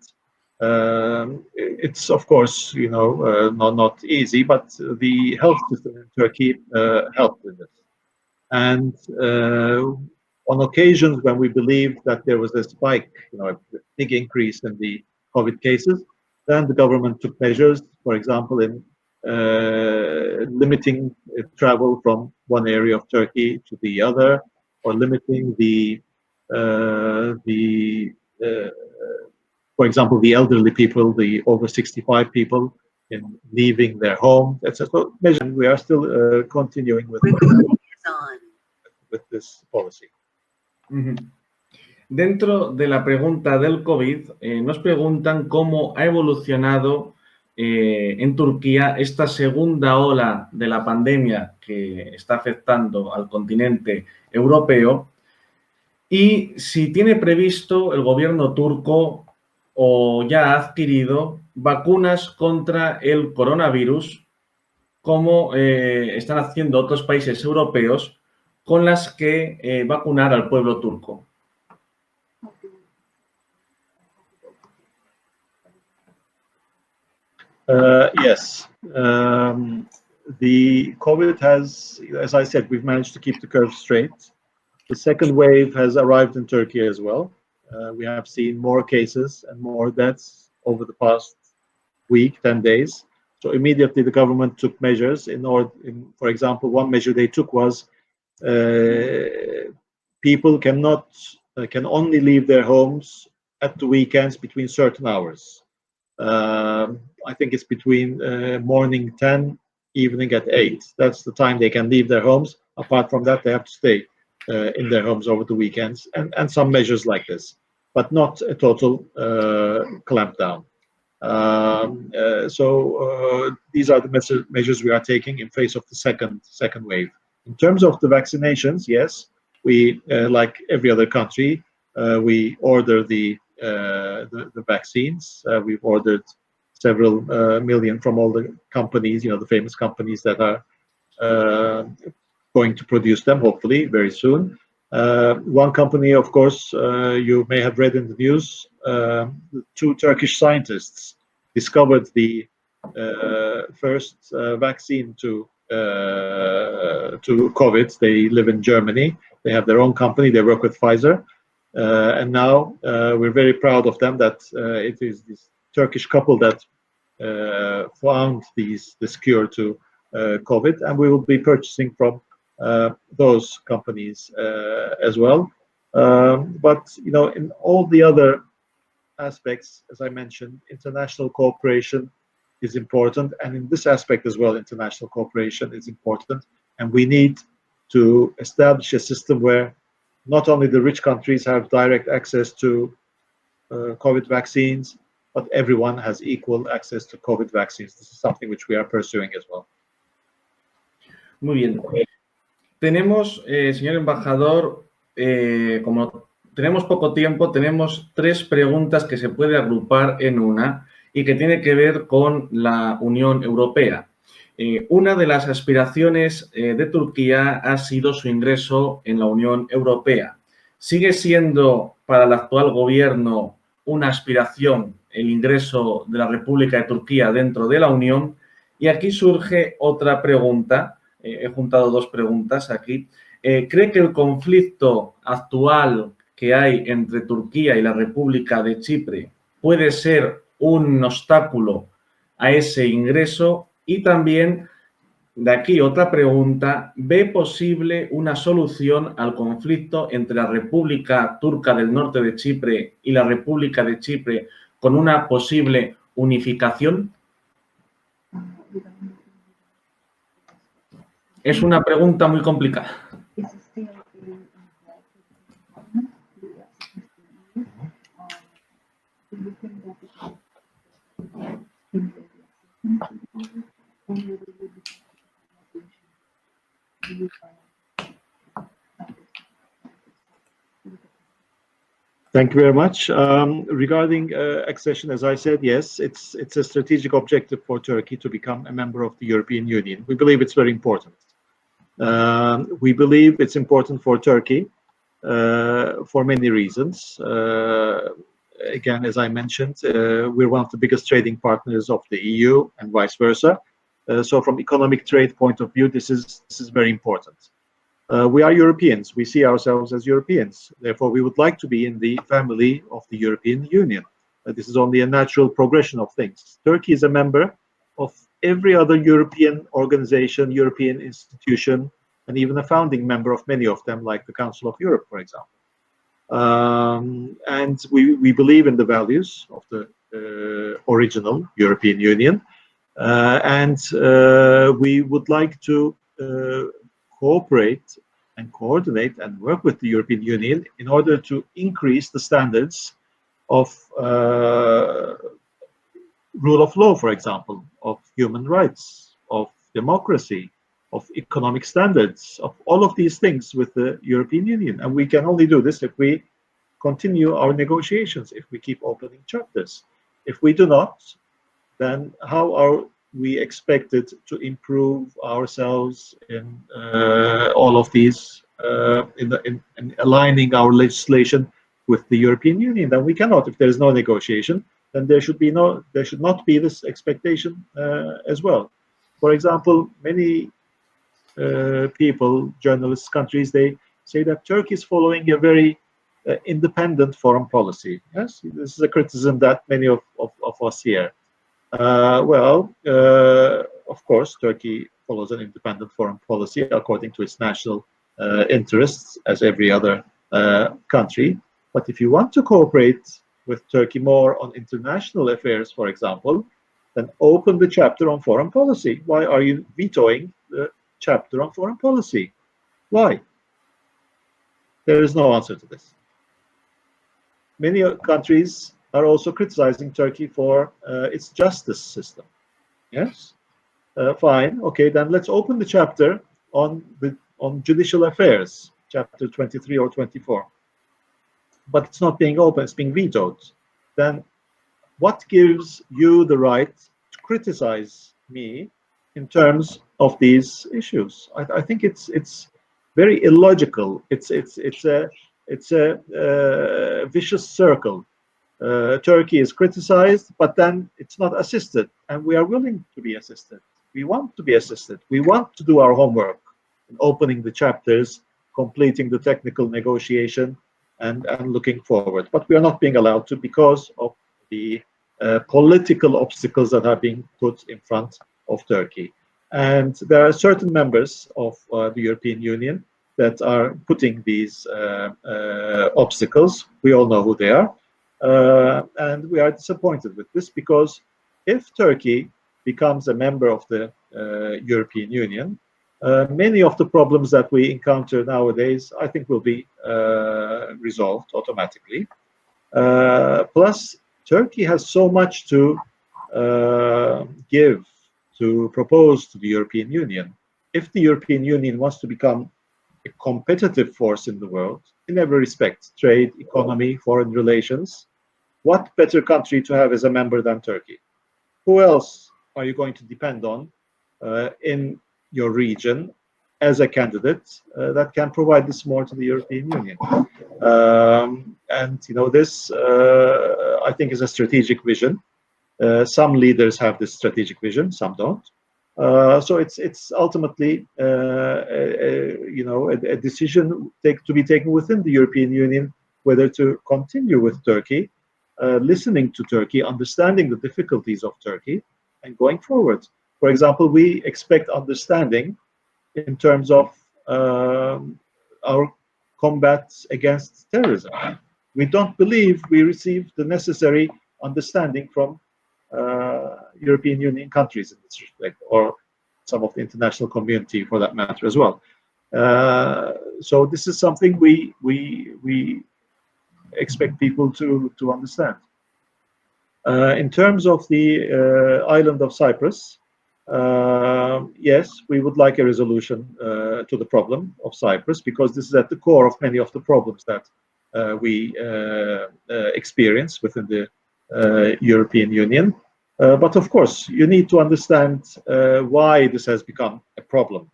It's of course, not easy, but the health system in Turkey helped with it. And on occasions when we believed that there was a spike, a big increase in the COVID cases, then the government took measures, for example, in limiting travel from one area of Turkey to the other, or limiting for example, the elderly people, the over 65 people, in leaving their home, etc. So we are still continuing with this policy. Dentro de la pregunta del COVID, nos preguntan cómo ha evolucionado en Turquía esta segunda ola de la pandemia que está afectando al continente europeo y si tiene previsto el gobierno turco o ya ha adquirido vacunas contra el coronavirus, como están haciendo otros países europeos, con las que vacunar al pueblo turco. Yes. The COVID has, as I said, we've managed to keep the curve straight. The second wave has arrived in Turkey as well. We have seen more cases and more deaths over the past week, 10 days. So immediately the government took measures for example, one measure they took was people can only leave their homes at the weekends between certain hours. I think it's between morning 10, evening at 8. That's the time they can leave their homes. Apart from that, they have to stay in their homes over the weekends, and some measures like this, but not a total clampdown. So these are the measures we are taking in face of the second wave. In terms of the vaccinations, yes, we like every other country, we order the vaccines. We've ordered several million from all the companies, the famous companies that are going to produce them, hopefully very soon. One company, of course, you may have read in the news, 2 Turkish scientists discovered the first vaccine to COVID. They live in Germany. They have their own company. They work with Pfizer. And now we're very proud of them that it is this Turkish couple that found this cure to COVID, and we will be purchasing from those companies as well. But in all the other aspects, as I mentioned, international cooperation is important, and in this aspect as well, international cooperation is important, and we need to establish a system where not only the rich countries have direct access to COVID vaccines, but everyone has equal access to COVID vaccines. This is something which we are pursuing as well. Muy bien. Tenemos, señor embajador, como tenemos poco tiempo, tenemos 3 preguntas que se puede agrupar en una y que tiene que ver con la Unión Europea. Una de las aspiraciones de Turquía ha sido su ingreso en la Unión Europea. ¿Sigue siendo para el actual gobierno una aspiración el ingreso de la República de Turquía dentro de la Unión? Y aquí surge otra pregunta. He juntado 2 preguntas aquí. ¿Cree que el conflicto actual que hay entre Turquía y la República de Chipre puede ser un obstáculo a ese ingreso? Y también, de aquí otra pregunta, ¿ve posible una solución al conflicto entre la República Turca del Norte de Chipre y la República de Chipre con una posible unificación? Es una pregunta muy complicada. Thank you very much. Regarding accession, as I said, yes, it's a strategic objective for Turkey to become a member of the European Union. We believe it's very important. We believe it's important for Turkey for many reasons. Again, as I mentioned, we're one of the biggest trading partners of the EU and vice versa. So from economic trade point of view, this is very important. We are Europeans. We see ourselves as Europeans. Therefore, we would like to be in the family of the European Union. This is only a natural progression of things. Turkey is a member of every other European organization, European institution, and even a founding member of many of them, like the Council of Europe, for example. And we believe in the values of the original European Union. And we would like to cooperate and coordinate and work with the European Union in order to increase the standards of rule of law, for example, of human rights, of democracy, of economic standards, of all of these things with the European Union. And we can only do this if we continue our negotiations, if we keep opening chapters. If we do not, then how are we expected to improve ourselves in all of these, in aligning our legislation with the European Union? Then we cannot. If there is no negotiation, then there should not be this expectation as well. For example, many people, journalists, countries, they say that Turkey is following a very independent foreign policy. Yes, this is a criticism that many of us hear. Of course, Turkey follows an independent foreign policy according to its national interests, as every other country. But if you want to cooperate with Turkey more on international affairs, for example, then open the chapter on foreign policy. Why are you vetoing the chapter on foreign policy? Why? There is no answer to this. Many countries are also criticizing Turkey for its justice system. Yes, fine. Okay, then let's open the chapter on judicial affairs, chapter 23 or 24. But it's not being open; it's being vetoed. Then, what gives you the right to criticize me in terms of these issues? I think it's very illogical. It's a vicious circle. Turkey is criticized, but then it's not assisted, and we are willing to be assisted. We want to be assisted. We want to do our homework in opening the chapters, completing the technical negotiation, and looking forward. But we are not being allowed to because of the political obstacles that are being put in front of Turkey. And there are certain members of the European Union that are putting these obstacles. We all know who they are. And we are disappointed with this because if Turkey becomes a member of the European Union, many of the problems that we encounter nowadays, I think, will be resolved automatically. Plus, Turkey has so much to propose to the European Union. If the European Union wants to become a competitive force in the world, in every respect, trade, economy, foreign relations, what better country to have as a member than Turkey? Who else are you going to depend on in your region as a candidate that can provide this more to the European Union? And this I think is a strategic vision. Some leaders have this strategic vision, some don't. So it's ultimately a decision to be taken within the European Union whether to continue with Turkey, listening to Turkey, understanding the difficulties of Turkey, and going forward. For example, we expect understanding in terms of our combat against terrorism. We don't believe we receive the necessary understanding from European Union countries in this respect, or some of the international community for that matter as well. So this is something we expect people to understand. In terms of the island of Cyprus, yes, we would like a resolution to the problem of Cyprus, because this is at the core of many of the problems that we experience within the European Union. But of course, you need to understand why this has become a problem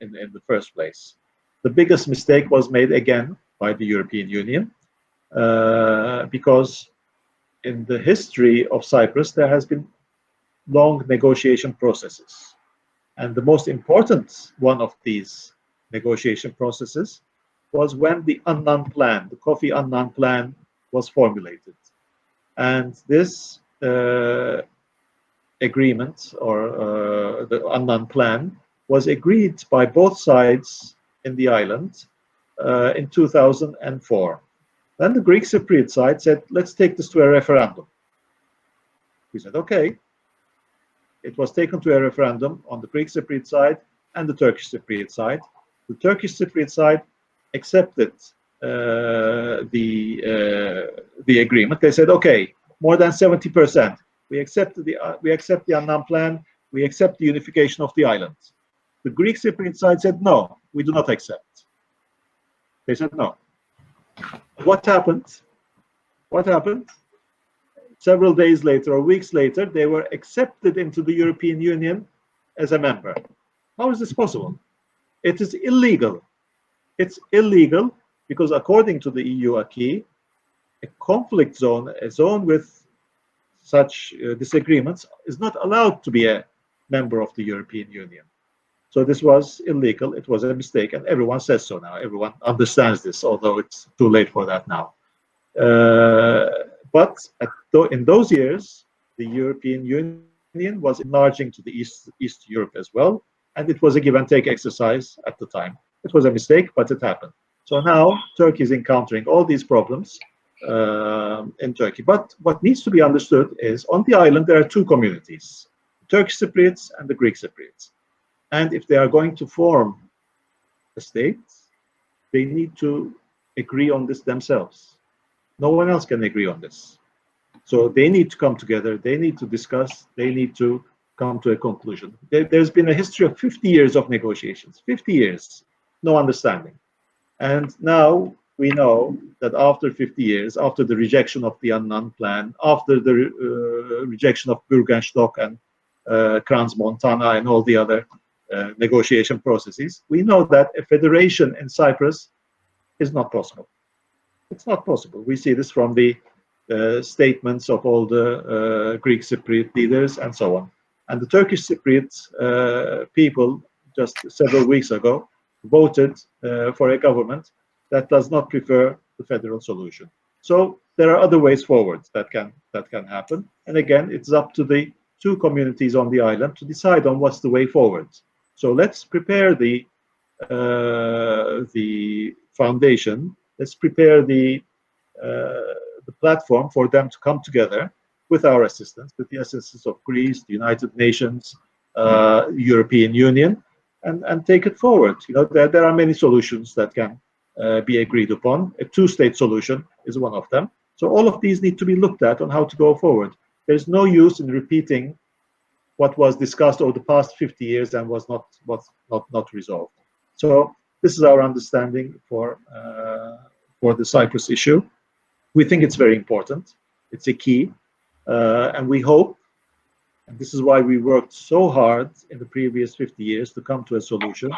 in the first place. The biggest mistake was made again by the European Union, because in the history of Cyprus, there has been long negotiation processes. And the most important one of these negotiation processes was when the Annan Plan, the Kofi Annan Plan, was formulated. And this agreement, or the Annan Plan, was agreed by both sides in the island in 2004. Then the Greek Cypriot side said, let's take this to a referendum. We said, okay. It was taken to a referendum on the Greek Cypriot side and the Turkish Cypriot side. The Turkish Cypriot side accepted the agreement. They said, okay, more than 70%. We accept the Annan Plan. We accept the unification of the island. The Greek Cypriot side said, no, we do not accept. They said no. What happened? What happened? Several days later or weeks later, they were accepted into the European Union as a member. How is this possible? It is illegal. It's illegal because according to the EU acquis, a conflict zone, a zone with such disagreements, is not allowed to be a member of the European Union. So this was illegal. It was a mistake, and everyone says so now. Everyone understands this, although it's too late for that now. But in those years, the European Union was enlarging to the East Europe as well, and it was a give-and-take exercise at the time. It was a mistake, but it happened. So now Turkey is encountering all these problems in Turkey. But what needs to be understood is on the island there are two communities, the Turkish Cypriots and the Greek Cypriots. And if they are going to form a state, they need to agree on this themselves. No one else can agree on this. So they need to come together, they need to discuss, they need to come to a conclusion. There's been a history of 50 years of negotiations, 50 years, no understanding. And now we know that after 50 years, after the rejection of the Annan Plan, after the rejection of Bürgenstock and Crans-Montana and all the other negotiation processes, we know that a federation in Cyprus is not possible. It's not possible. We see this from the statements of all the Greek Cypriot leaders and so on. And the Turkish Cypriot people just several weeks ago voted for a government that does not prefer the federal solution. So there are other ways forward that can happen. And again, it's up to the two communities on the island to decide on what's the way forward. So let's prepare the foundation. Let's prepare the platform for them to come together with our assistance, with the assistance of Greece, the United Nations, European Union, and take it forward. You know, there are many solutions that can be agreed upon. A two-state solution is one of them. So all of these need to be looked at on how to go forward. There's no use in repeating what was discussed over the past 50 years and was not resolved. So this is our understanding for the Cyprus issue. We think it's very important. It's a key, and we hope, and this is why we worked so hard in the previous 50 years to come to a solution.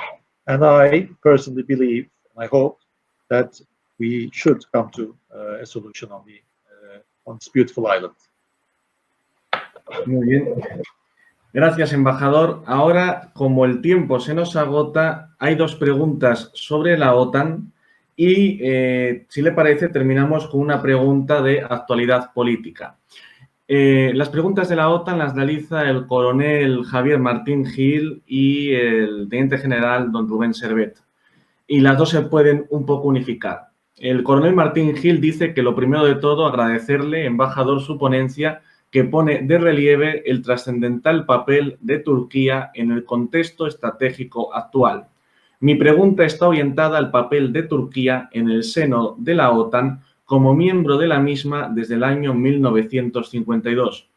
And I personally believe, and I hope, that we should come to a solution on this beautiful island. Muy bien. Gracias, embajador. Ahora, como el tiempo se nos agota, hay dos preguntas sobre la OTAN y, si le parece, terminamos con una pregunta de actualidad política. Las preguntas de la OTAN las realiza el coronel Javier Martín Gil y el teniente general don Rubén Servet. Y las dos se pueden un poco unificar. El coronel Martín Gil dice que lo primero de todo agradecerle, embajador, su ponencia que pone de relieve el trascendental papel de Turquía en el contexto estratégico actual. Mi pregunta está orientada al papel de Turquía en el seno de la OTAN como miembro de la misma desde el año 1952.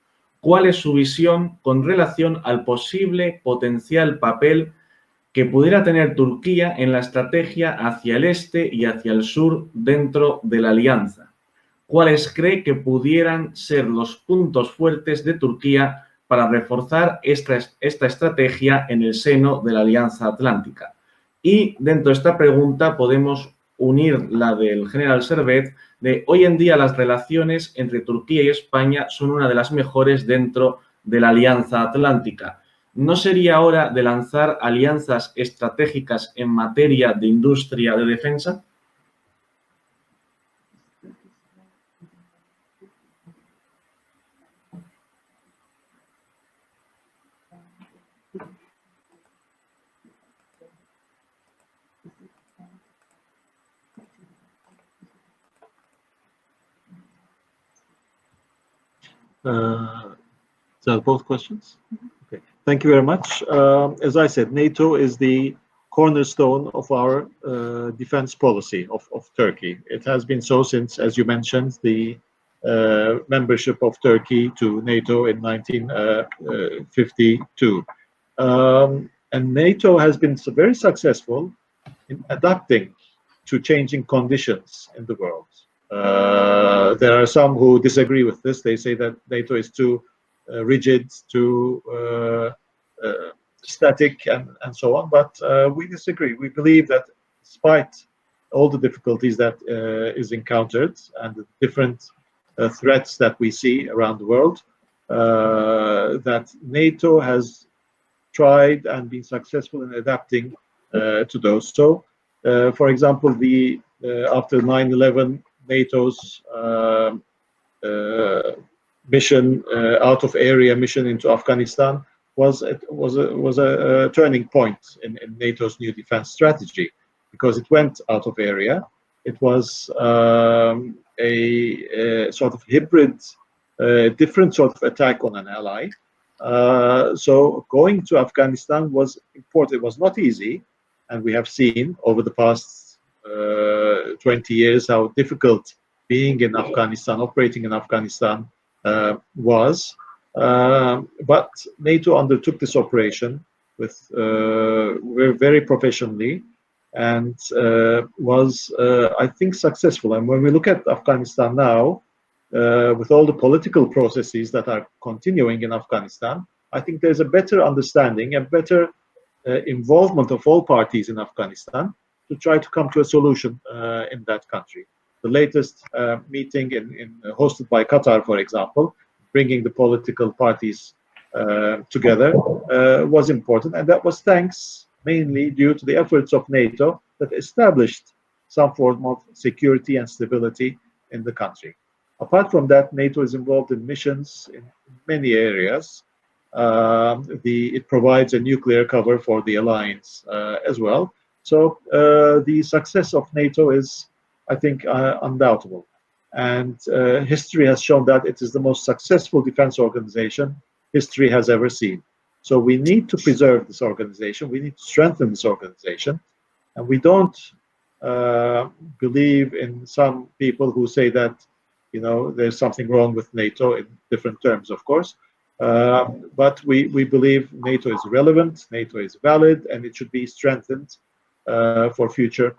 ¿cuál es su visión con relación al posible potencial papel que pudiera tener Turquía en la estrategia hacia el este y hacia el sur dentro de la alianza? ¿Cuáles cree que pudieran ser los puntos fuertes de Turquía para reforzar esta estrategia en el seno de la Alianza Atlántica? Y dentro de esta pregunta podemos unir la del general Servet, de hoy en día las relaciones entre Turquía y España son una de las mejores dentro de la Alianza Atlántica. ¿No sería hora de lanzar alianzas estratégicas en materia de industria de defensa? Is that both questions? Okay. Thank you very much. As I said, NATO is the cornerstone of our defense policy of Turkey. It has been so since, as you mentioned, the membership of Turkey to NATO in 1952. And NATO has been very successful in adapting to changing conditions in the world. There are some who disagree with this. They say that NATO is too rigid, too static, and so on. But we disagree. We believe that despite all the difficulties that is encountered and the different threats that we see around the world, that NATO has tried and been successful in adapting to those. So, for example, after 9/11, NATO's mission, out of area mission into Afghanistan was a turning point in NATO's new defense strategy, because it went out of area. It was a sort of hybrid, different sort of attack on an ally. So going to Afghanistan was important. It was not easy, and we have seen over the past 20 years how difficult being in Afghanistan, operating in Afghanistan was. But NATO undertook this operation with very professionally, and was, I think, successful. And when we look at Afghanistan now, with all the political processes that are continuing in Afghanistan, I think there's a better understanding and better involvement of all parties in Afghanistan to try to come to a solution in that country. The latest meeting hosted by Qatar, for example, bringing the political parties together, was important, and that was thanks mainly due to the efforts of NATO that established some form of security and stability in the country. Apart from that, NATO is involved in missions in many areas. It provides a nuclear cover for the alliance as well. So the success of NATO is, I think, undoubtable. And history has shown that it is the most successful defense organization history has ever seen. So we need to preserve this organization. We need to strengthen this organization. And we don't believe in some people who say that, you know, there's something wrong with NATO, in different terms, of course. But we believe NATO is relevant, NATO is valid, and it should be strengthened for future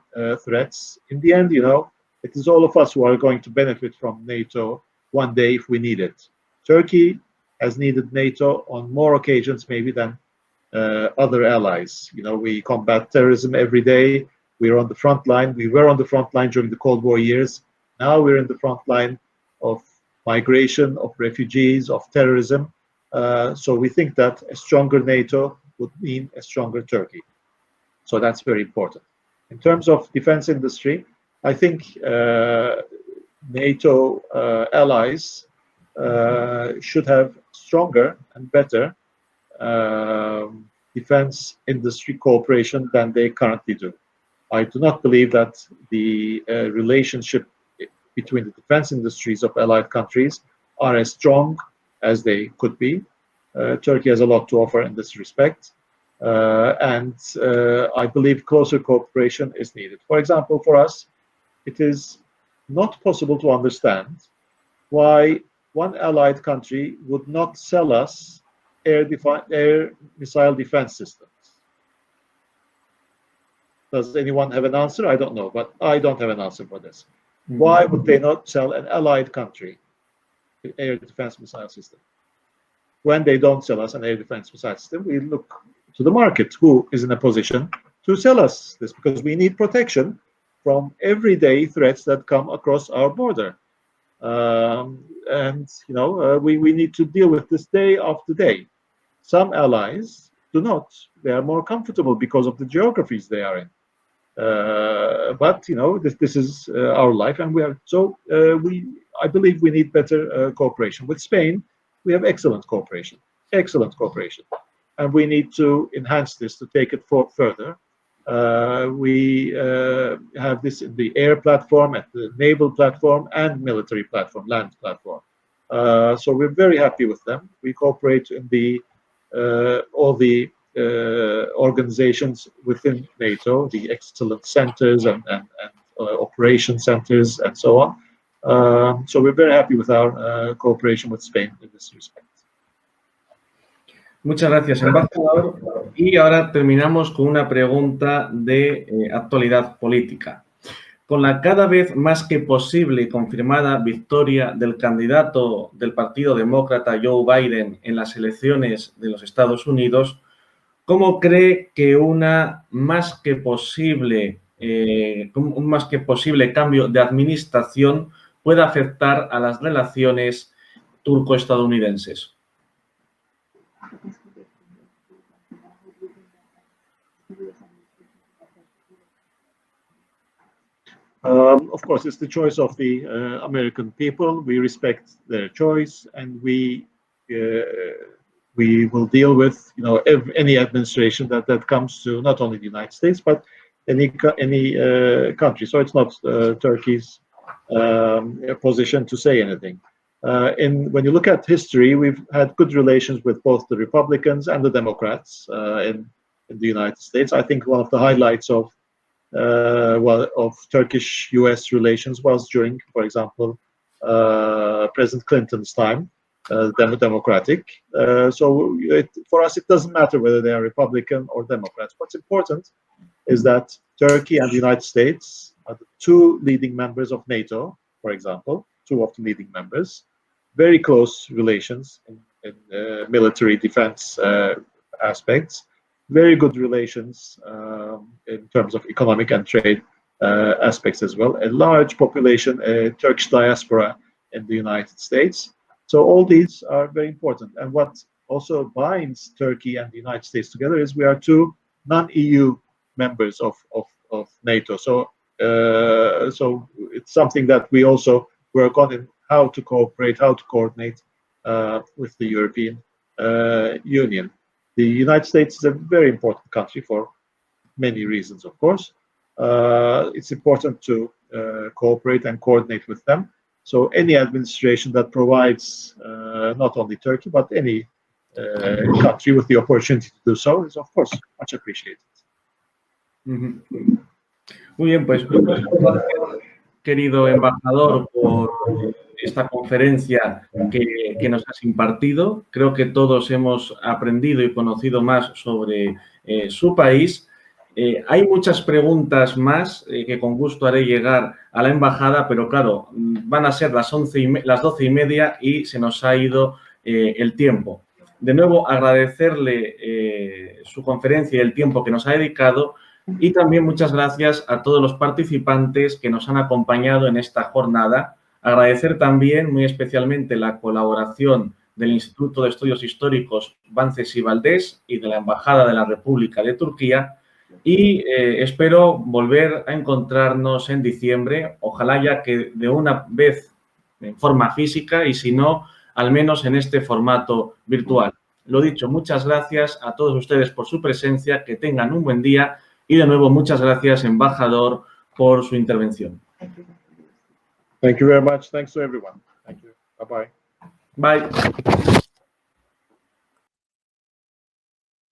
threats. In the end, you know, it is all of us who are going to benefit from NATO one day if we need it. Turkey has needed NATO on more occasions maybe than other allies. You know, we combat terrorism every day. We're on the front line. We were on the front line during the Cold War years. Now we're in the front line of migration, of refugees, of terrorism. So we think that a stronger NATO would mean a stronger Turkey. So that's very important. In terms of defense industry, I think NATO allies should have stronger and better defense industry cooperation than they currently do. I do not believe that the relationship between the defense industries of allied countries are as strong as they could be. Turkey has a lot to offer in this respect. And I believe closer cooperation is needed. For example, for us, it is not possible to understand why one allied country would not sell us air missile defense systems. Does anyone have an answer? I don't know, but I don't have an answer for this. Mm-hmm. Why would they not sell an allied country an air defense missile system? When they don't sell us an air defense missile system, we look to the market who is in a position to sell us this, because we need protection from everyday threats that come across our border. And you know, we need to deal with this day after day. Some allies do not. They are more comfortable because of the geographies they are in. But you know, this is our life, and we are so I believe we need better cooperation with Spain. We have excellent cooperation, and we need to enhance this to take it further. We have this in the air platform, at the naval platform, and military platform, land platform. So we're very happy with them. We cooperate in the all the organizations within NATO, the excellence centers and operation centers, and so on. So we're very happy with our cooperation with Spain in this respect. Muchas gracias, embajador. Y ahora terminamos con una pregunta de actualidad política. Con la cada vez más que posible y confirmada victoria del candidato del Partido Demócrata Joe Biden en las elecciones de los Estados Unidos, ¿cómo cree que un más que posible cambio de administración puede afectar a las relaciones turco-estadounidenses? Of course, it's the choice of the American people. We respect their choice, and we will deal with, you know, any administration that comes to not only the United States but any country. So it's not Turkey's position to say anything. When you look at history, we've had good relations with both the Republicans and the Democrats in the United States. I think one of the highlights of Turkish-U.S. relations was during, for example, President Clinton's time, Democratic. So for us, it doesn't matter whether they are Republican or Democrats. What's important is that Turkey and the United States are the two leading members of NATO, for example, two of the leading members, very close relations in military defense aspects, very good relations in terms of economic and trade aspects as well, a large population, a Turkish diaspora in the United States. So all these are very important. And what also binds Turkey and the United States together is we are two non-EU members of NATO. So it's something that we also work on, in how to cooperate, how to coordinate with the European Union. The United States is a very important country for many reasons, of course. It's important to cooperate and coordinate with them. So any administration that provides not only Turkey, but any country with the opportunity to do so is, of course, much appreciated. Muy bien, pues querido embajador, por esta conferencia que nos has impartido. Creo que todos hemos aprendido y conocido más sobre su país. Hay muchas preguntas más que con gusto haré llegar a la embajada, pero claro, van a ser las 12:30 y se nos ha ido el tiempo. De nuevo, agradecerle su conferencia y el tiempo que nos ha dedicado, y también muchas gracias a todos los participantes que nos han acompañado en esta jornada. Agradecer también muy especialmente la colaboración del Instituto de Estudios Históricos Vances y Valdés y de la Embajada de la República de Turquía, y espero volver a encontrarnos en diciembre, ojalá ya que de una vez en forma física, y si no, al menos en este formato virtual. Lo dicho, muchas gracias a todos ustedes por su presencia, que tengan un buen día, y de nuevo muchas gracias, embajador, por su intervención. Thank you very much. Thanks to everyone. Thank you. Bye-bye. Bye.